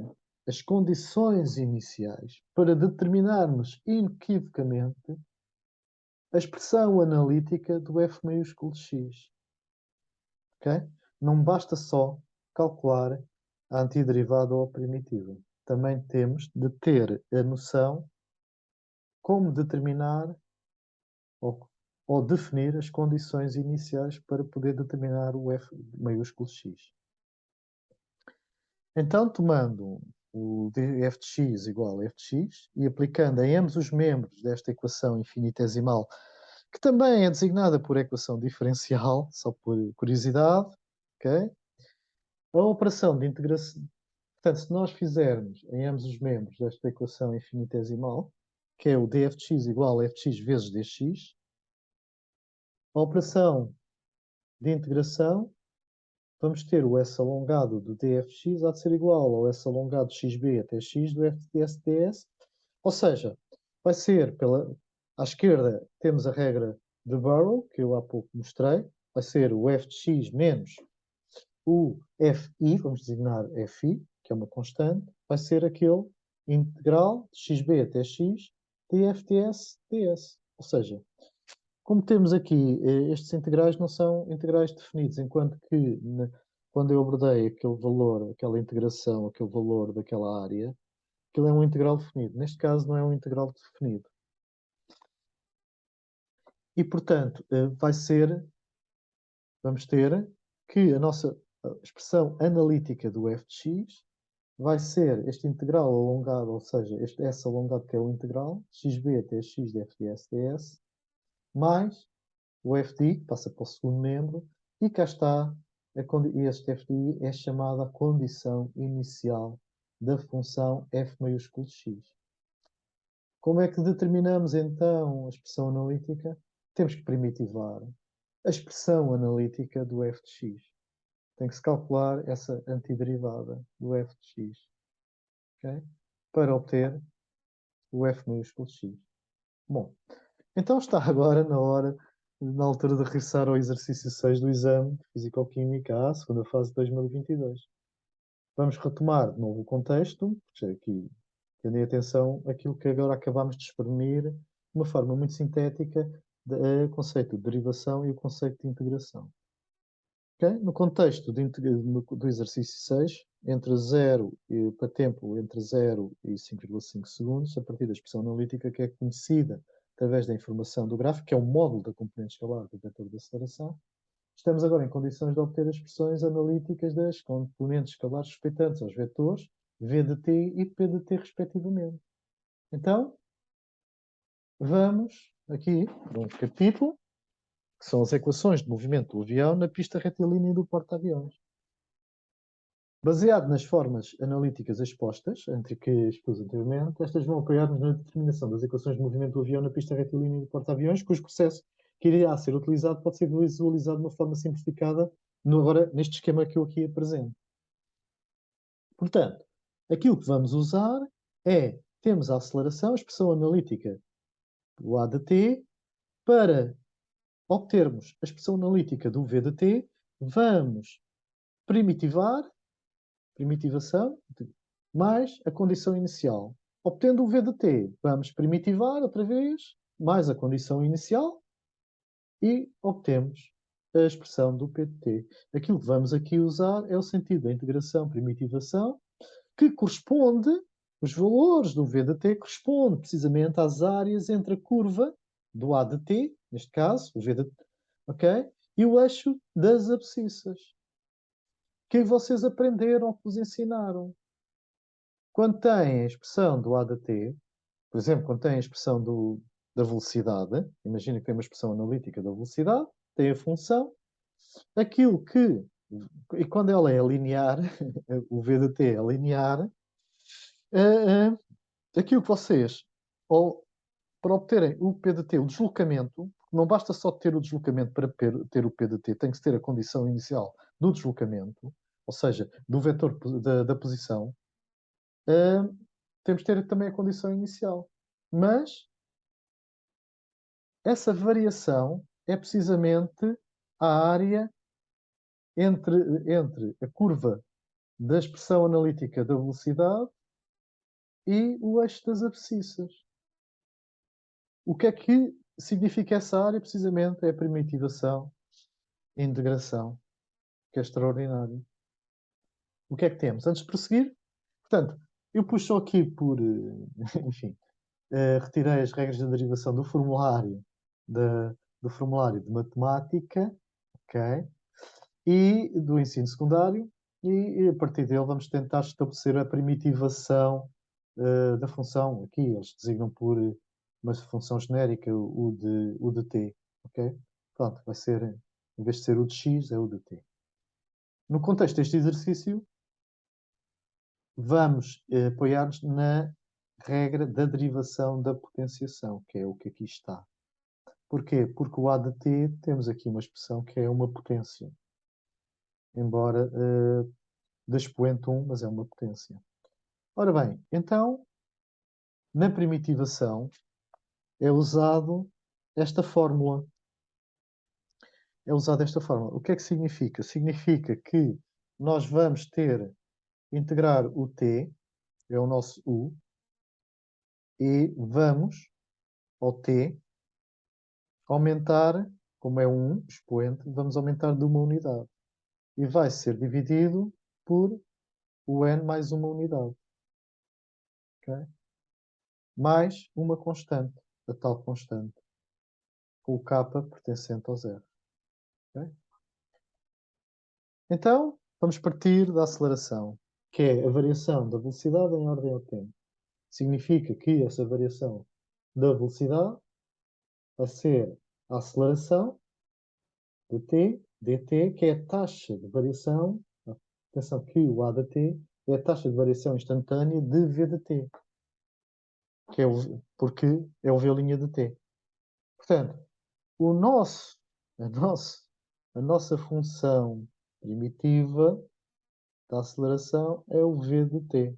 as condições iniciais para determinarmos inequivocamente a expressão analítica do f maiúsculo de x. Okay? Não basta só calcular a antiderivada ou a primitiva. Também temos de ter a noção como determinar ou definir as condições iniciais para poder determinar o f maiúsculo de x. Então, tomando o f de x igual a f de x e aplicando em ambos os membros desta equação infinitesimal, que também é designada por equação diferencial, só por curiosidade, ok? A operação de integração, portanto, se nós fizermos em ambos os membros desta equação infinitesimal, que é o df de x igual a f de x vezes dx, a operação de integração, vamos ter o s alongado do df de x há de ser igual ao s alongado de xb até x do f de s ds, ou seja, vai ser à esquerda temos a regra de Burrow, que eu há pouco mostrei, vai ser o f de x menos o FI, vamos designar FI, que é uma constante, vai ser aquele integral de xb até x dfts ds. Ou seja, como temos aqui, estes integrais não são integrais definidos, enquanto que quando eu abordei aquele valor, aquela integração, aquele valor daquela área, aquilo é um integral definido. Neste caso não é um integral definido. E, portanto, vamos ter que a nossa expressão analítica do f de x vai ser este integral alongado, ou seja, este S alongado que é o integral, xb até x de f de s ds, mais o FDI, que passa para o segundo membro, e cá está, este FDI é chamada a condição inicial da função f maiúsculo de x. Como é que determinamos então a expressão analítica? Temos que primitivar a expressão analítica do f de x. Tem que se calcular essa antiderivada do f de x, okay? Para obter o f maiúsculo de x. Bom, então está agora na altura de regressar ao exercício 6 do exame de Físico-Química A, segunda fase de 2022. Vamos retomar de novo o contexto, porque aqui tendem atenção àquilo que agora acabámos de exprimir de uma forma muito sintética o conceito de derivação e o conceito de integração. Okay? No contexto do exercício 6, entre 0 para tempo entre 0 e 5,5 segundos, a partir da expressão analítica que é conhecida através da informação do gráfico, que é o módulo da componente escalar do vetor de aceleração, estamos agora em condições de obter as expressões analíticas das componentes escalares respeitantes aos vetores v de t e p de t, respectivamente. Então, vamos aqui para um capítulo, que são as equações de movimento do avião na pista retilínea do porta-aviões. Baseado nas formas analíticas expostas, entre que expus anteriormente, estas vão apoiar-nos na determinação das equações de movimento do avião na pista retilínea do porta-aviões, cujo processo que irá ser utilizado pode ser visualizado de uma forma simplificada agora neste esquema que eu aqui apresento. Portanto, aquilo que vamos usar temos a aceleração, a expressão analítica do A de t, para obtermos a expressão analítica do V de t, vamos primitivação, mais a condição inicial. Obtendo o V de t, vamos primitivar outra vez, mais a condição inicial, e obtemos a expressão do P de t. Aquilo que vamos aqui usar é o sentido da integração, primitivação, que corresponde, os valores do V de t correspondem precisamente às áreas entre a curva do A de t, neste caso, o V de t, ok? E o eixo das abscissas. Que vocês aprenderam, que vos ensinaram. Quando tem a expressão do A de t, por exemplo, quando tem a expressão da velocidade, imagina que tem uma expressão analítica da velocidade, tem a função, aquilo que, e quando ela é linear, o V de t é linear, aquilo que vocês, para obterem o P de t, o deslocamento, não basta só ter o deslocamento para ter o P de t, tem que ter a condição inicial do deslocamento, ou seja, do vetor da posição, temos que ter também a condição inicial. Mas essa variação é precisamente a área entre a curva da expressão analítica da velocidade e o eixo das abscissas. O que é que significa essa área? Precisamente é a primitivação, a integração, que é extraordinário. O que é que temos? Antes de prosseguir, portanto, eu puxo aqui por, enfim, retirei as regras de derivação do formulário de matemática, ok? E do ensino secundário, e a partir dele vamos tentar estabelecer a primitivação da função. Aqui eles designam por uma função genérica o de t, ok? Pronto, vai ser, em vez de ser o de x, é o de t. No contexto deste exercício, vamos apoiar-nos na regra da derivação da potenciação, que é o que aqui está. Porquê? Porque o A de t, temos aqui uma expressão que é uma potência. Embora da expoente 1, mas é uma potência. Ora bem, então, na primitivação, é usado esta fórmula. É usada esta fórmula. O que é que significa? Significa que nós vamos ter integrar o t, é o nosso u, e vamos, ao t, aumentar, como é um expoente, vamos aumentar de uma unidade. E vai ser dividido por o n mais uma unidade. Okay? Mais uma constante, a tal constante, com o k pertencente ao zero. Okay? Então, vamos partir da aceleração, que é a variação da velocidade em ordem ao tempo. Significa que essa variação da velocidade vai ser a aceleração de t, dt, que é a taxa de variação. Atenção que o a de t é a taxa de variação instantânea de v de t, que é porque é o v' de t. Portanto, a nossa função primitiva da aceleração é o v de t.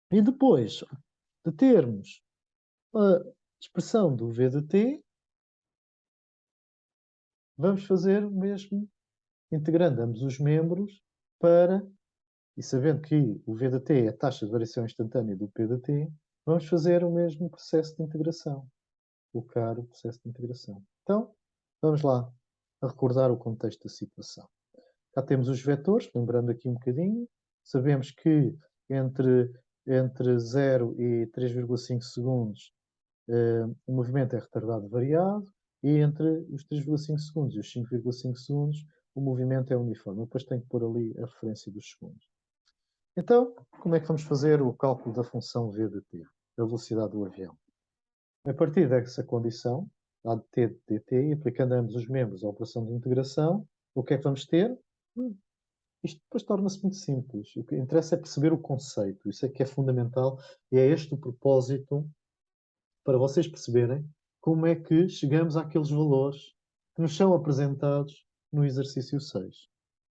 E depois de termos a expressão do v de t, vamos fazer o mesmo, integrando ambos os membros para, e sabendo que o v de t é a taxa de variação instantânea do p de t, vamos fazer o mesmo processo de integração. Colocar o processo de integração. Então, vamos lá a recordar o contexto da situação. Cá temos os vetores, lembrando aqui um bocadinho. Sabemos que entre 0 e 3,5 segundos o movimento é retardado variado e entre os 3,5 segundos e os 5,5 segundos o movimento é uniforme. Depois tenho que pôr ali a referência dos segundos. Então, como é que vamos fazer o cálculo da função v de t, a velocidade do avião? A partir dessa condição, a de t de dt, e aplicando ambos os membros à operação de integração, o que é que vamos ter? Isto depois torna-se muito simples. O que interessa é perceber o conceito. Isso é que é fundamental e é este o propósito para vocês perceberem como é que chegamos àqueles valores que nos são apresentados no exercício 6.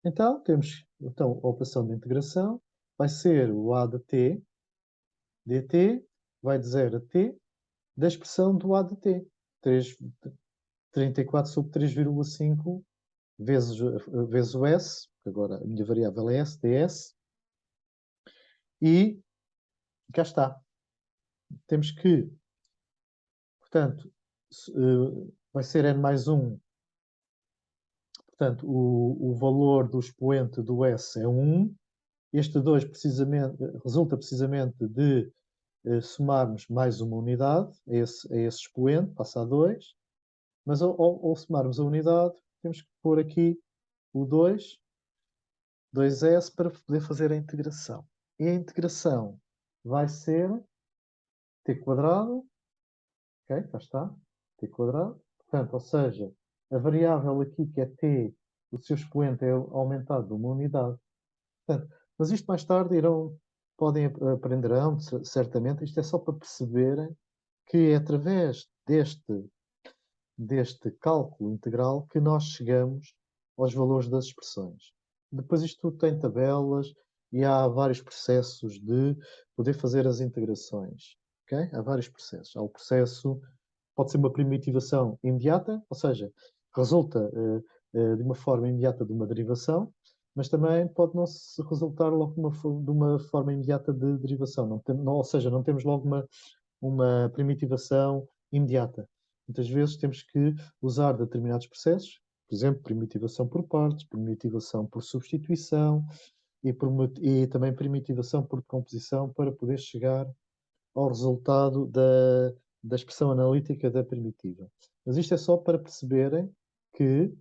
Então, temos a operação de integração, vai ser o a de t dt, vai de 0 a t, da expressão do a de t. 34 sobre 3,5 vezes o s, agora a minha variável é s, ds, e cá está. Temos que, portanto, vai ser n mais 1, portanto, o valor do expoente do s é 1, este 2 resulta precisamente de somarmos mais uma unidade a esse expoente, passa a 2, mas ao somarmos a unidade, temos que pôr aqui o 2s para poder fazer a integração. E a integração vai ser t quadrado, ok, cá está, t quadrado, portanto, ou seja, a variável aqui que é t, o seu expoente é aumentado de uma unidade. Portanto, mas isto mais tarde aprenderão, certamente, isto é só para perceberem que é através deste cálculo integral que nós chegamos aos valores das expressões. Depois isto tudo tem tabelas e há vários processos de poder fazer as integrações. Okay? Há vários processos. Há o processo, pode ser uma primitivação imediata, ou seja, resulta de uma forma imediata de uma derivação, mas também pode não se resultar logo de uma forma imediata de derivação. Ou seja, não temos logo uma primitivação imediata. Muitas vezes temos que usar determinados processos, por exemplo, primitivação por partes, primitivação por substituição e também primitivação por decomposição para poder chegar ao resultado da expressão analítica da primitiva. Mas isto é só para perceberem que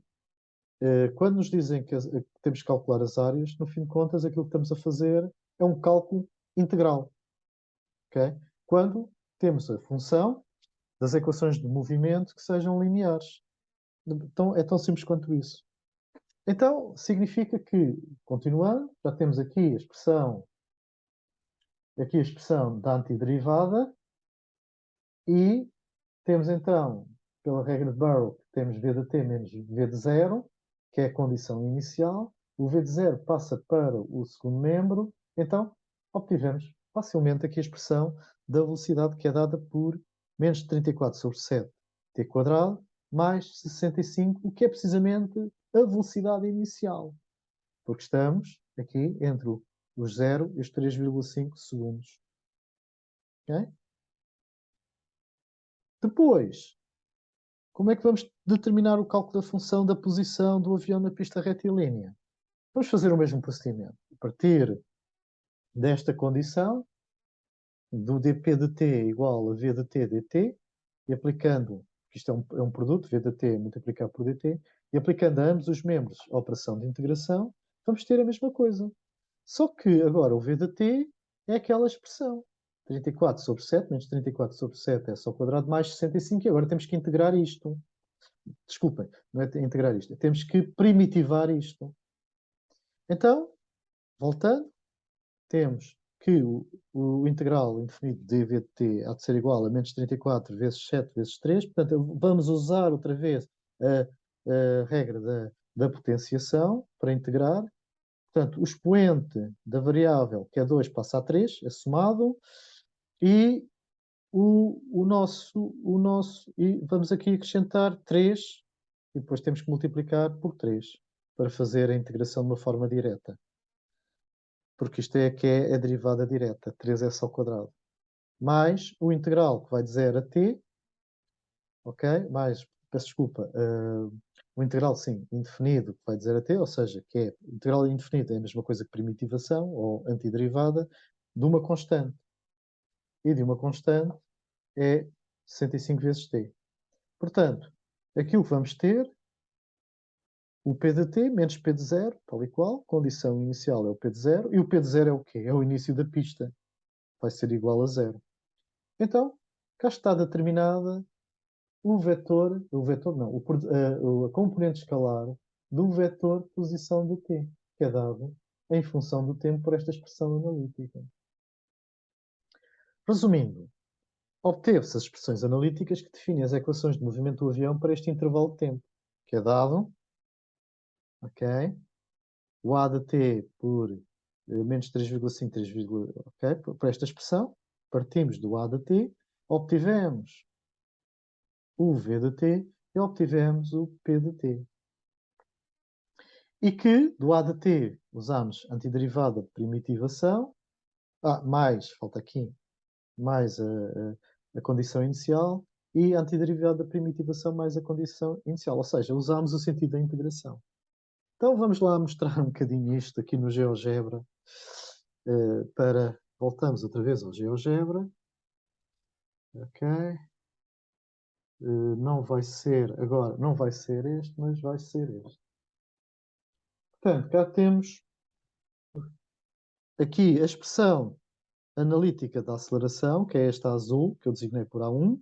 quando nos dizem que temos que calcular as áreas, no fim de contas, aquilo que estamos a fazer é um cálculo integral. Okay? Quando temos a função das equações de movimento que sejam lineares. Então, é tão simples quanto isso. Então, significa que, continuando, já temos aqui a expressão da antiderivada e temos então, pela regra de Burrow, temos v de t menos v de 0, que é a condição inicial. O v de 0 passa para o segundo membro. Então, obtivemos facilmente aqui a expressão da velocidade que é dada por menos 34 sobre 7 t quadrado mais 65, o que é precisamente a velocidade inicial. porque estamos aqui entre os 0 e os 3,5 segundos. Okay? Depois, como é que vamos determinar o cálculo da função da posição do avião na pista retilínea? Vamos fazer o mesmo procedimento. A partir desta condição, do dp de t igual a v de t dt, e aplicando, isto é um produto, v de t multiplicado por dt, e aplicando a ambos os membros a operação de integração, vamos ter a mesma coisa. Só que agora o v de t é aquela expressão. 34 sobre 7 menos 34 sobre 7 é só ao quadrado mais 65, e agora temos que integrar isto. Desculpem, não é integrar isto, temos que primitivar isto. Então, voltando, temos que o integral indefinido de v de t há de ser igual a menos 34 vezes 7 vezes 3. Portanto, vamos usar outra vez a regra da potenciação para integrar. Portanto, o expoente da variável, que é 2, passa a 3, é somado, e e vamos aqui acrescentar 3, e depois temos que multiplicar por 3 para fazer a integração de uma forma direta. Porque isto é que é a derivada direta, 3s ao quadrado. Mais o integral, que vai de 0 a t, ok? Mais, peço desculpa, o integral, sim, indefinido, que vai de 0 a t, ou seja, que é integral indefinido é a mesma coisa que primitivação, ou antiderivada, de uma constante. E de uma constante é 65 vezes t. Portanto, aquilo que vamos ter, o P de t menos P de 0, tal e qual, condição inicial é o P de 0, e o P de 0 é o quê? É o início da pista. Vai ser igual a 0. Então, cá está determinada o vetor não, a componente escalar do vetor posição de t, que é dado em função do tempo por esta expressão analítica. Resumindo, obteve-se as expressões analíticas que definem as equações de movimento do avião para este intervalo de tempo, que é dado, ok, o a de t por menos 3,5, 3, ok, por esta expressão, partimos do a de t, obtivemos o v de t e obtivemos o p de t. E que do a de t usamos antiderivada de primitivação, mais, falta aqui, mais a condição inicial, e antiderivada de primitivação mais a condição inicial. Ou seja, usamos o sentido da integração. Então vamos lá mostrar um bocadinho isto aqui no GeoGebra. Voltamos outra vez ao GeoGebra. Ok. Não vai ser agora, não vai ser este, mas vai ser este. Portanto, cá temos aqui a expressão analítica da aceleração, que é esta azul, que eu designei por A1.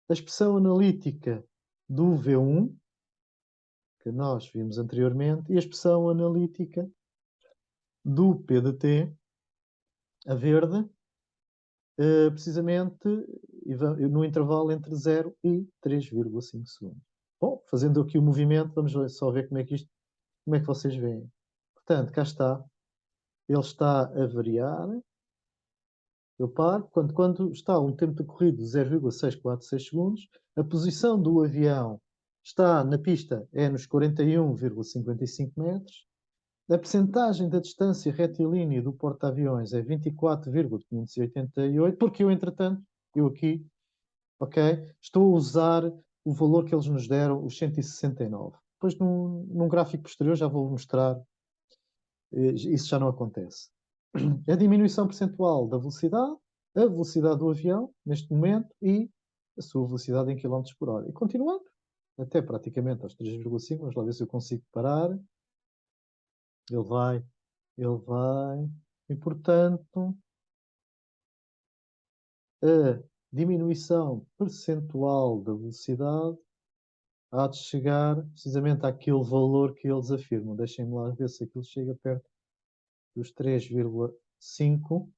A expressão analítica do V1, que nós vimos anteriormente, e a expressão analítica do P de t, a verde, precisamente no intervalo entre 0 e 3,5 segundos. Bom, fazendo aqui o movimento, vamos só ver como é que vocês veem. Portanto, cá está. Ele está a variar. Eu paro. Quando está um tempo de corrido de 0,646 segundos, a posição do avião está na pista é nos 41,55 metros. A percentagem da distância retilínea do porta-aviões é 24,588, porque eu, entretanto, aqui, ok, estou a usar o valor que eles nos deram, os 169. Depois, num gráfico posterior, já vou mostrar, isso já não acontece. A diminuição percentual da velocidade, a velocidade do avião, neste momento, e a sua velocidade em km por hora. E continuando, até praticamente aos 3,5, vamos lá ver se eu consigo parar. Ele vai, e portanto, a diminuição percentual da velocidade há de chegar precisamente àquele valor que eles afirmam. Deixem-me lá ver se aquilo chega perto dos 3,5.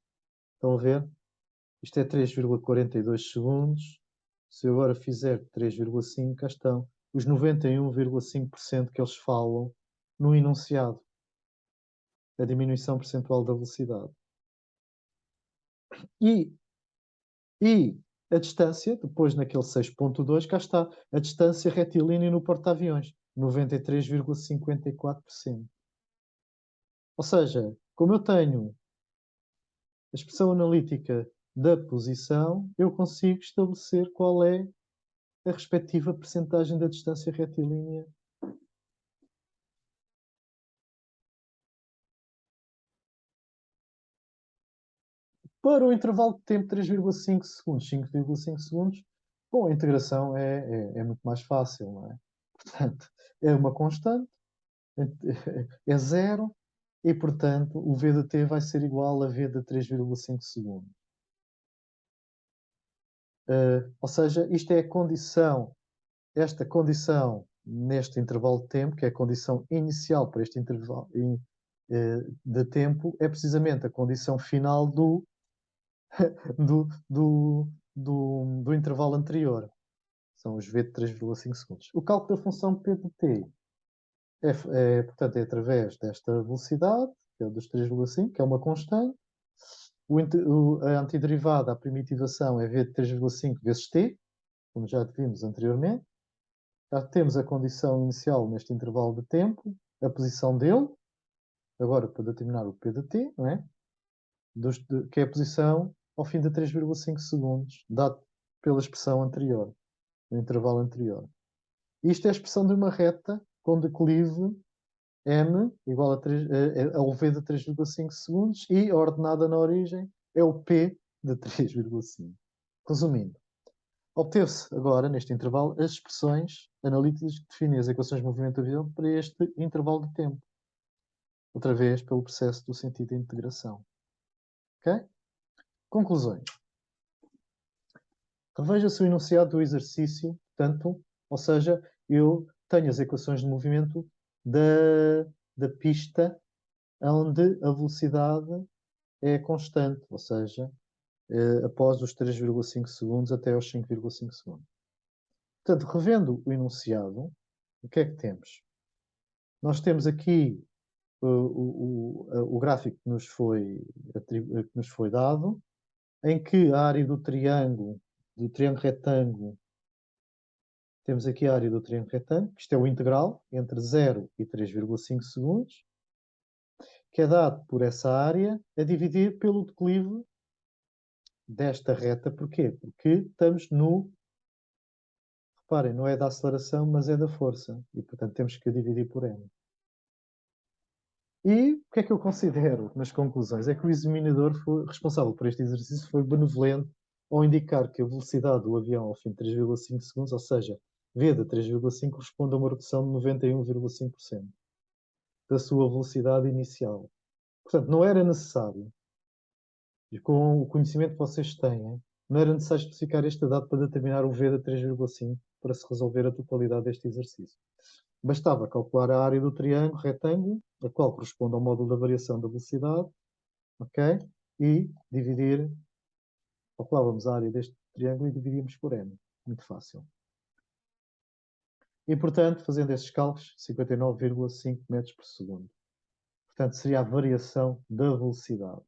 Estão a ver? Isto é 3,42 segundos. Se eu agora fizer 3,5, cá estão os 91,5% que eles falam no enunciado. A diminuição percentual da velocidade. E a distância, depois naquele 6.2, cá está, a distância retilínea no porta-aviões, 93,54%. Ou seja, como eu tenho a expressão analítica da posição, eu consigo estabelecer qual é a respectiva percentagem da distância retilínea para o intervalo de tempo 3,5 segundos, 5,5 segundos. Com a integração é muito mais fácil, não é? Portanto, é uma constante, é zero, e, portanto, o V de t vai ser igual a V de 3,5 segundos. Ou seja, isto é a condição, esta condição neste intervalo de tempo, que é a condição inicial para este intervalo de tempo, é precisamente a condição final do, do, do intervalo anterior. São os V de 3,5 segundos. O cálculo da função P de t portanto, é através desta velocidade, que é dos 3,5, que é uma constante. A antiderivada, a primitivação, é V de 3,5 vezes t, como já vimos anteriormente. Já temos a condição inicial neste intervalo de tempo, a posição dele, agora para determinar o P de t, não é? Que é a posição ao fim de 3,5 segundos, dado pela expressão anterior, no intervalo anterior. Isto é a expressão de uma reta com declive m igual ao v de 3,5 segundos e a ordenada na origem é o p de 3,5. Resumindo, obteve-se agora, neste intervalo, as expressões analíticas que definem as equações de movimento do avião para este intervalo de tempo. Outra vez, pelo processo do sentido de integração. Ok? Conclusões. Reveja-se o enunciado do exercício, portanto, ou seja, eu tenho as equações de movimento da pista onde a velocidade é constante, ou seja, após os 3,5 segundos até aos 5,5 segundos. Portanto, revendo o enunciado, o que é que temos? Nós temos aqui o gráfico que nos foi dado, em que a área do triângulo retângulo, temos aqui a área do triângulo retângulo, isto é o integral, entre 0 e 3,5 segundos, que é dado por essa área a dividir pelo declive desta reta. Porquê? Porque estamos reparem, não é da aceleração, mas é da força. E, portanto, temos que dividir por m. E o que é que eu considero nas conclusões? É que o examinador responsável por este exercício foi benevolente ao indicar que a velocidade do avião ao fim de 3,5 segundos, ou seja, v de 3,5, corresponde a uma redução de 91,5% da sua velocidade inicial. Portanto, não era necessário, e com o conhecimento que vocês têm, não era necessário especificar este dado para determinar o v de 3,5 para se resolver a totalidade deste exercício. Bastava calcular a área do triângulo retângulo, a qual corresponde ao módulo da variação da velocidade, ok? E calculávamos a área deste triângulo e dividíamos por m. Muito fácil. E, portanto, fazendo esses cálculos, 59,5 metros por segundo. Portanto, seria a variação da velocidade.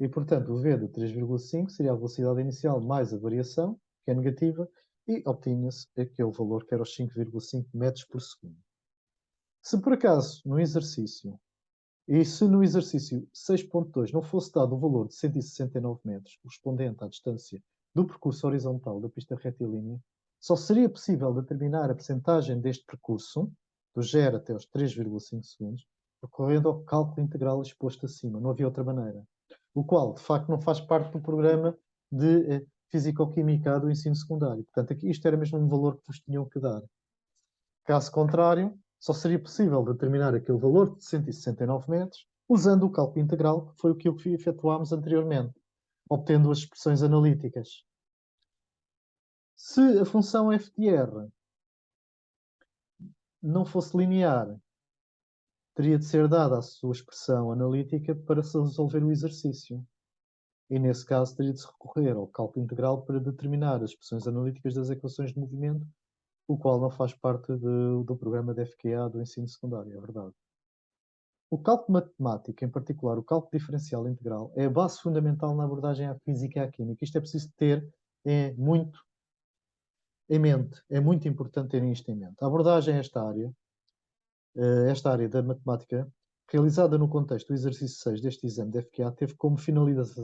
E, portanto, o v de 3,5 seria a velocidade inicial mais a variação, que é negativa, e obtinha-se aquele valor que era os 5,5 metros por segundo. Se por acaso, no exercício, e se no exercício 6.2 não fosse dado o valor de 169 metros, correspondente à distância do percurso horizontal da pista retilínea, só seria possível determinar a percentagem deste percurso, do 0 até os 3,5 segundos, recorrendo ao cálculo integral exposto acima. Não havia outra maneira. O qual, de facto, não faz parte do programa de Físico-Química do ensino secundário. Portanto, aqui isto era mesmo um valor que vos tinham que dar. Caso contrário, só seria possível determinar aquele valor de 169 metros usando o cálculo integral, que foi aquilo que efetuámos anteriormente, obtendo as expressões analíticas. Se a função f de r não fosse linear, teria de ser dada a sua expressão analítica para se resolver o exercício. E, nesse caso, teria de se recorrer ao cálculo integral para determinar as expressões analíticas das equações de movimento, o qual não faz parte do programa de FQA do ensino secundário, é verdade. O cálculo matemático, em particular o cálculo diferencial integral, é a base fundamental na abordagem à física e à química. Isto é preciso ter muito em mente, é muito importante terem isto em mente. A abordagem a esta área da matemática, realizada no contexto do exercício 6 deste exame de FQA, teve como finalidade,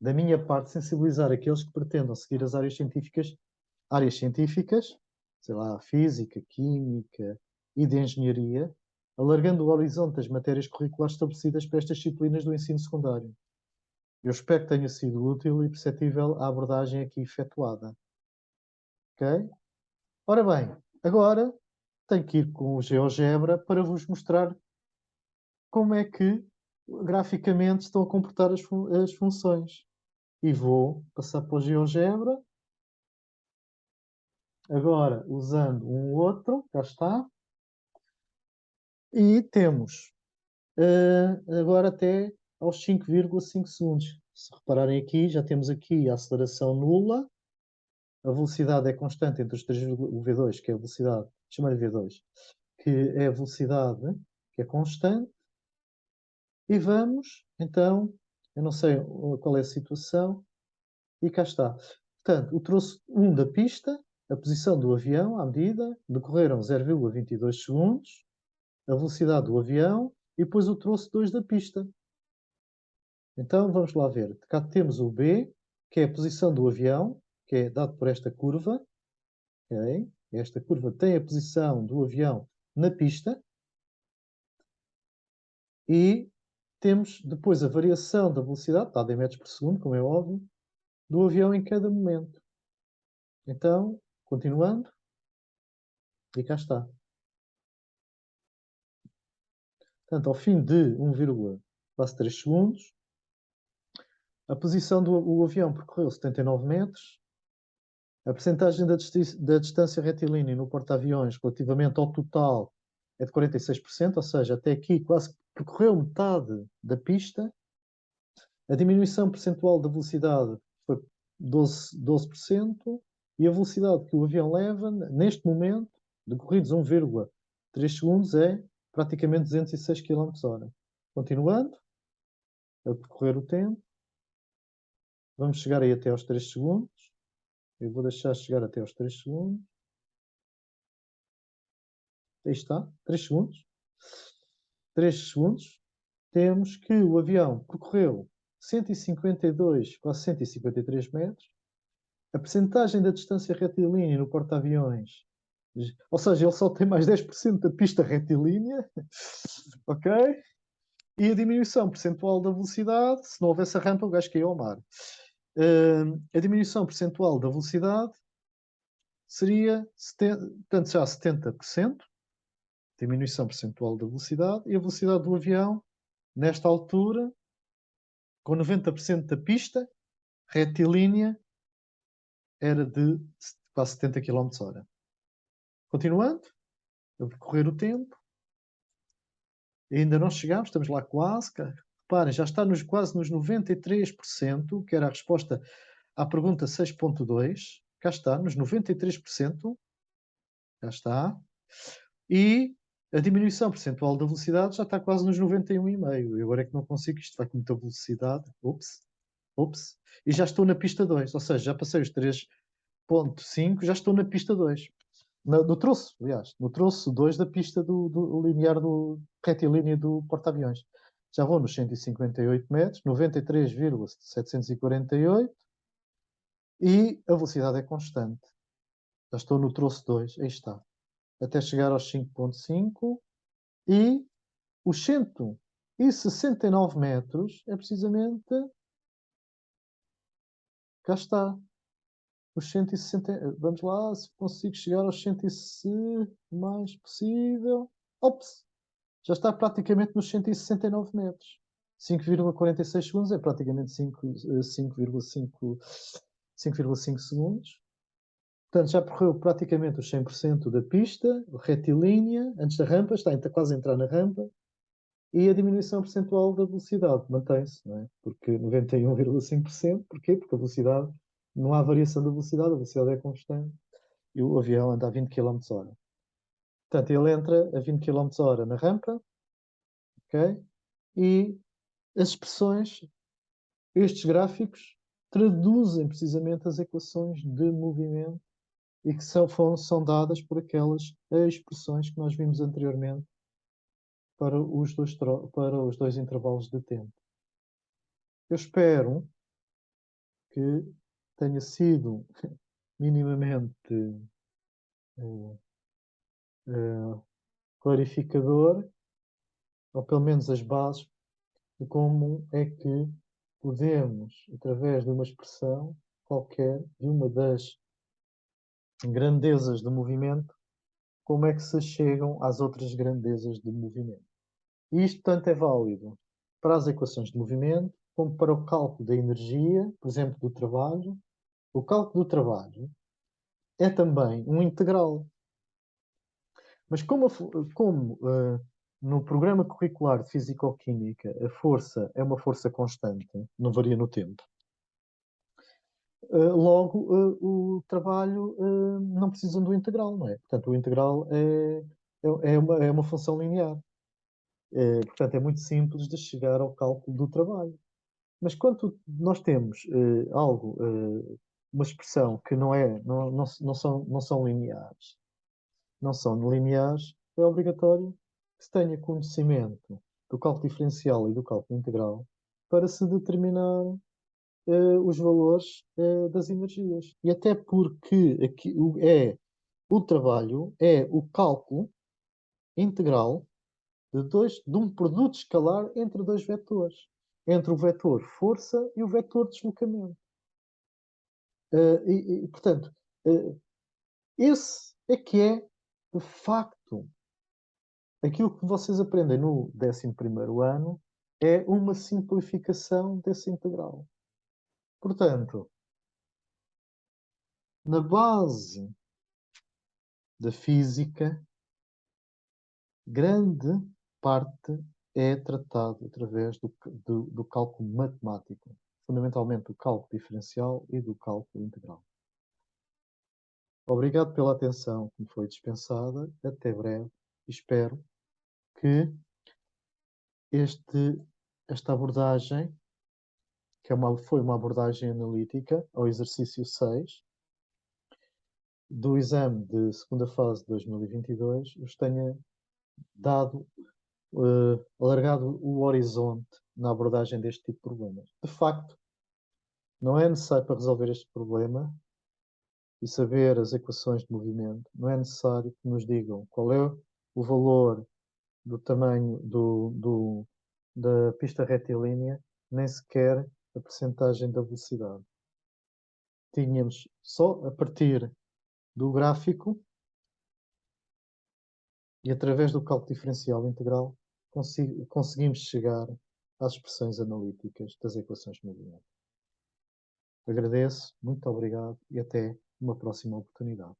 da minha parte, sensibilizar aqueles que pretendam seguir as áreas científicas, sei lá, física, química e de engenharia, alargando o horizonte das matérias curriculares estabelecidas para estas disciplinas do ensino secundário. Eu espero que tenha sido útil e perceptível a abordagem aqui efetuada. Ok? Ora bem, agora tenho que ir com o GeoGebra para vos mostrar como é que graficamente estão a comportar as funções. E vou passar para o GeoGebra. Agora, usando um outro, cá está. E temos agora até aos 5,5 segundos. Se repararem aqui, já temos aqui a aceleração nula. A velocidade é constante entre os três, o V2, que é a velocidade, chama-lhe V2, que é a velocidade que é constante. E vamos, então, eu não sei qual é a situação, e cá está. Portanto, o troço 1 da pista, a posição do avião à medida, decorreram 0,22 segundos, a velocidade do avião, e depois o troço 2 da pista. Então, vamos lá ver. Cá temos o B, que é a posição do avião, que é dado por esta curva. Okay? Esta curva tem a posição do avião na pista. E temos depois a variação da velocidade, dada em metros por segundo, como é óbvio, do avião em cada momento. Então, continuando, e cá está. Portanto, ao fim de 1,3 segundos, a posição do avião percorreu 79 metros, a percentagem da distância retilínea no porta-aviões relativamente ao total é de 46%, ou seja, até aqui quase percorreu metade da pista. A diminuição percentual da velocidade foi 12%, e a velocidade que o avião leva, neste momento, decorridos 1,3 segundos, é praticamente 206 km/h. Continuando a percorrer o tempo, vamos chegar aí até aos 3 segundos. Eu vou deixar chegar até aos 3 segundos. Aí está, 3 segundos. 3 segundos. Temos que o avião percorreu 152, quase 153 metros. A percentagem da distância retilínea no porta-aviões, ou seja, ele só tem mais 10% da pista retilínea, ok? E a diminuição percentual da velocidade, se não houvesse a rampa, o gajo caiu ao mar. A diminuição percentual da velocidade seria, portanto, já 70%, diminuição percentual da velocidade, e a velocidade do avião, nesta altura, com 90% da pista retilínea, era de quase 70 km/h. Continuando a percorrer o tempo, ainda não chegámos, estamos lá quase. Reparem, já está quase nos 93%, que era a resposta à pergunta 6.2. Cá está, nos 93%. Já está. E a diminuição percentual da velocidade já está quase nos 91,5%. E agora é que não consigo, isto vai com muita velocidade. Ups. E já estou na pista 2, ou seja, já passei os 3.5, já estou na pista 2. No troço, aliás, no troço 2 da pista do linear do retilíneo do porta-aviões. Já vou nos 158 metros, 93,748, e a velocidade é constante. Já estou no troço 2, aí está. Até chegar aos 5.5, e os 169 metros é precisamente, cá está. Os 160, vamos lá, se consigo chegar aos 160 o mais possível. Ops! Já está praticamente nos 169 metros. 5,46 segundos é praticamente 5,5 segundos. Portanto, já percorreu praticamente os 100% da pista, retilínea, antes da rampa, está quase a entrar na rampa, e a diminuição percentual da velocidade mantém-se, não é? Porque 91,5%, porquê? Porque a velocidade, não há variação da velocidade, a velocidade é constante, e o avião anda a 20 km/h. Portanto, ele entra a 20 km/h na rampa, ok? E as expressões, estes gráficos, traduzem precisamente as equações de movimento e que são dadas por aquelas expressões que nós vimos anteriormente para os dois intervalos de tempo. Eu espero que tenha sido minimamente clarificador, ou pelo menos as bases, de como é que podemos, através de uma expressão qualquer, de uma das grandezas do movimento, como é que se chegam às outras grandezas do movimento. E isto tanto é válido para as equações de movimento, como para o cálculo da energia, por exemplo, do trabalho. O cálculo do trabalho é também um integral. Mas como no programa curricular de Físico-Química a força é uma força constante, não varia no tempo, logo o trabalho não precisa do integral, não é? Portanto, o integral é uma função linear. Portanto, é muito simples de chegar ao cálculo do trabalho. Mas quando nós temos uma expressão que não são lineares, é obrigatório que se tenha conhecimento do cálculo diferencial e do cálculo integral para se determinar os valores das energias. E até porque aqui o trabalho é o cálculo integral de um produto escalar entre dois vetores. Entre o vetor força e o vetor deslocamento. Portanto, esse é que é, de facto, aquilo que vocês aprendem no 11º ano é uma simplificação desse integral. Portanto, na base da física, grande parte é tratado através do cálculo matemático, fundamentalmente do cálculo diferencial e do cálculo integral. Obrigado pela atenção que me foi dispensada. Até breve. Espero que esta abordagem, que foi uma abordagem analítica ao exercício 6 do exame de segunda fase de 2022, vos tenha alargado o horizonte na abordagem deste tipo de problemas. De facto, não é necessário para resolver este problema e saber as equações de movimento, não é necessário que nos digam qual é o valor do tamanho da pista retilínea, nem sequer a percentagem da velocidade. Tínhamos só a partir do gráfico e através do cálculo diferencial integral conseguimos chegar às expressões analíticas das equações de movimento. Agradeço, muito obrigado e até uma próxima oportunidade.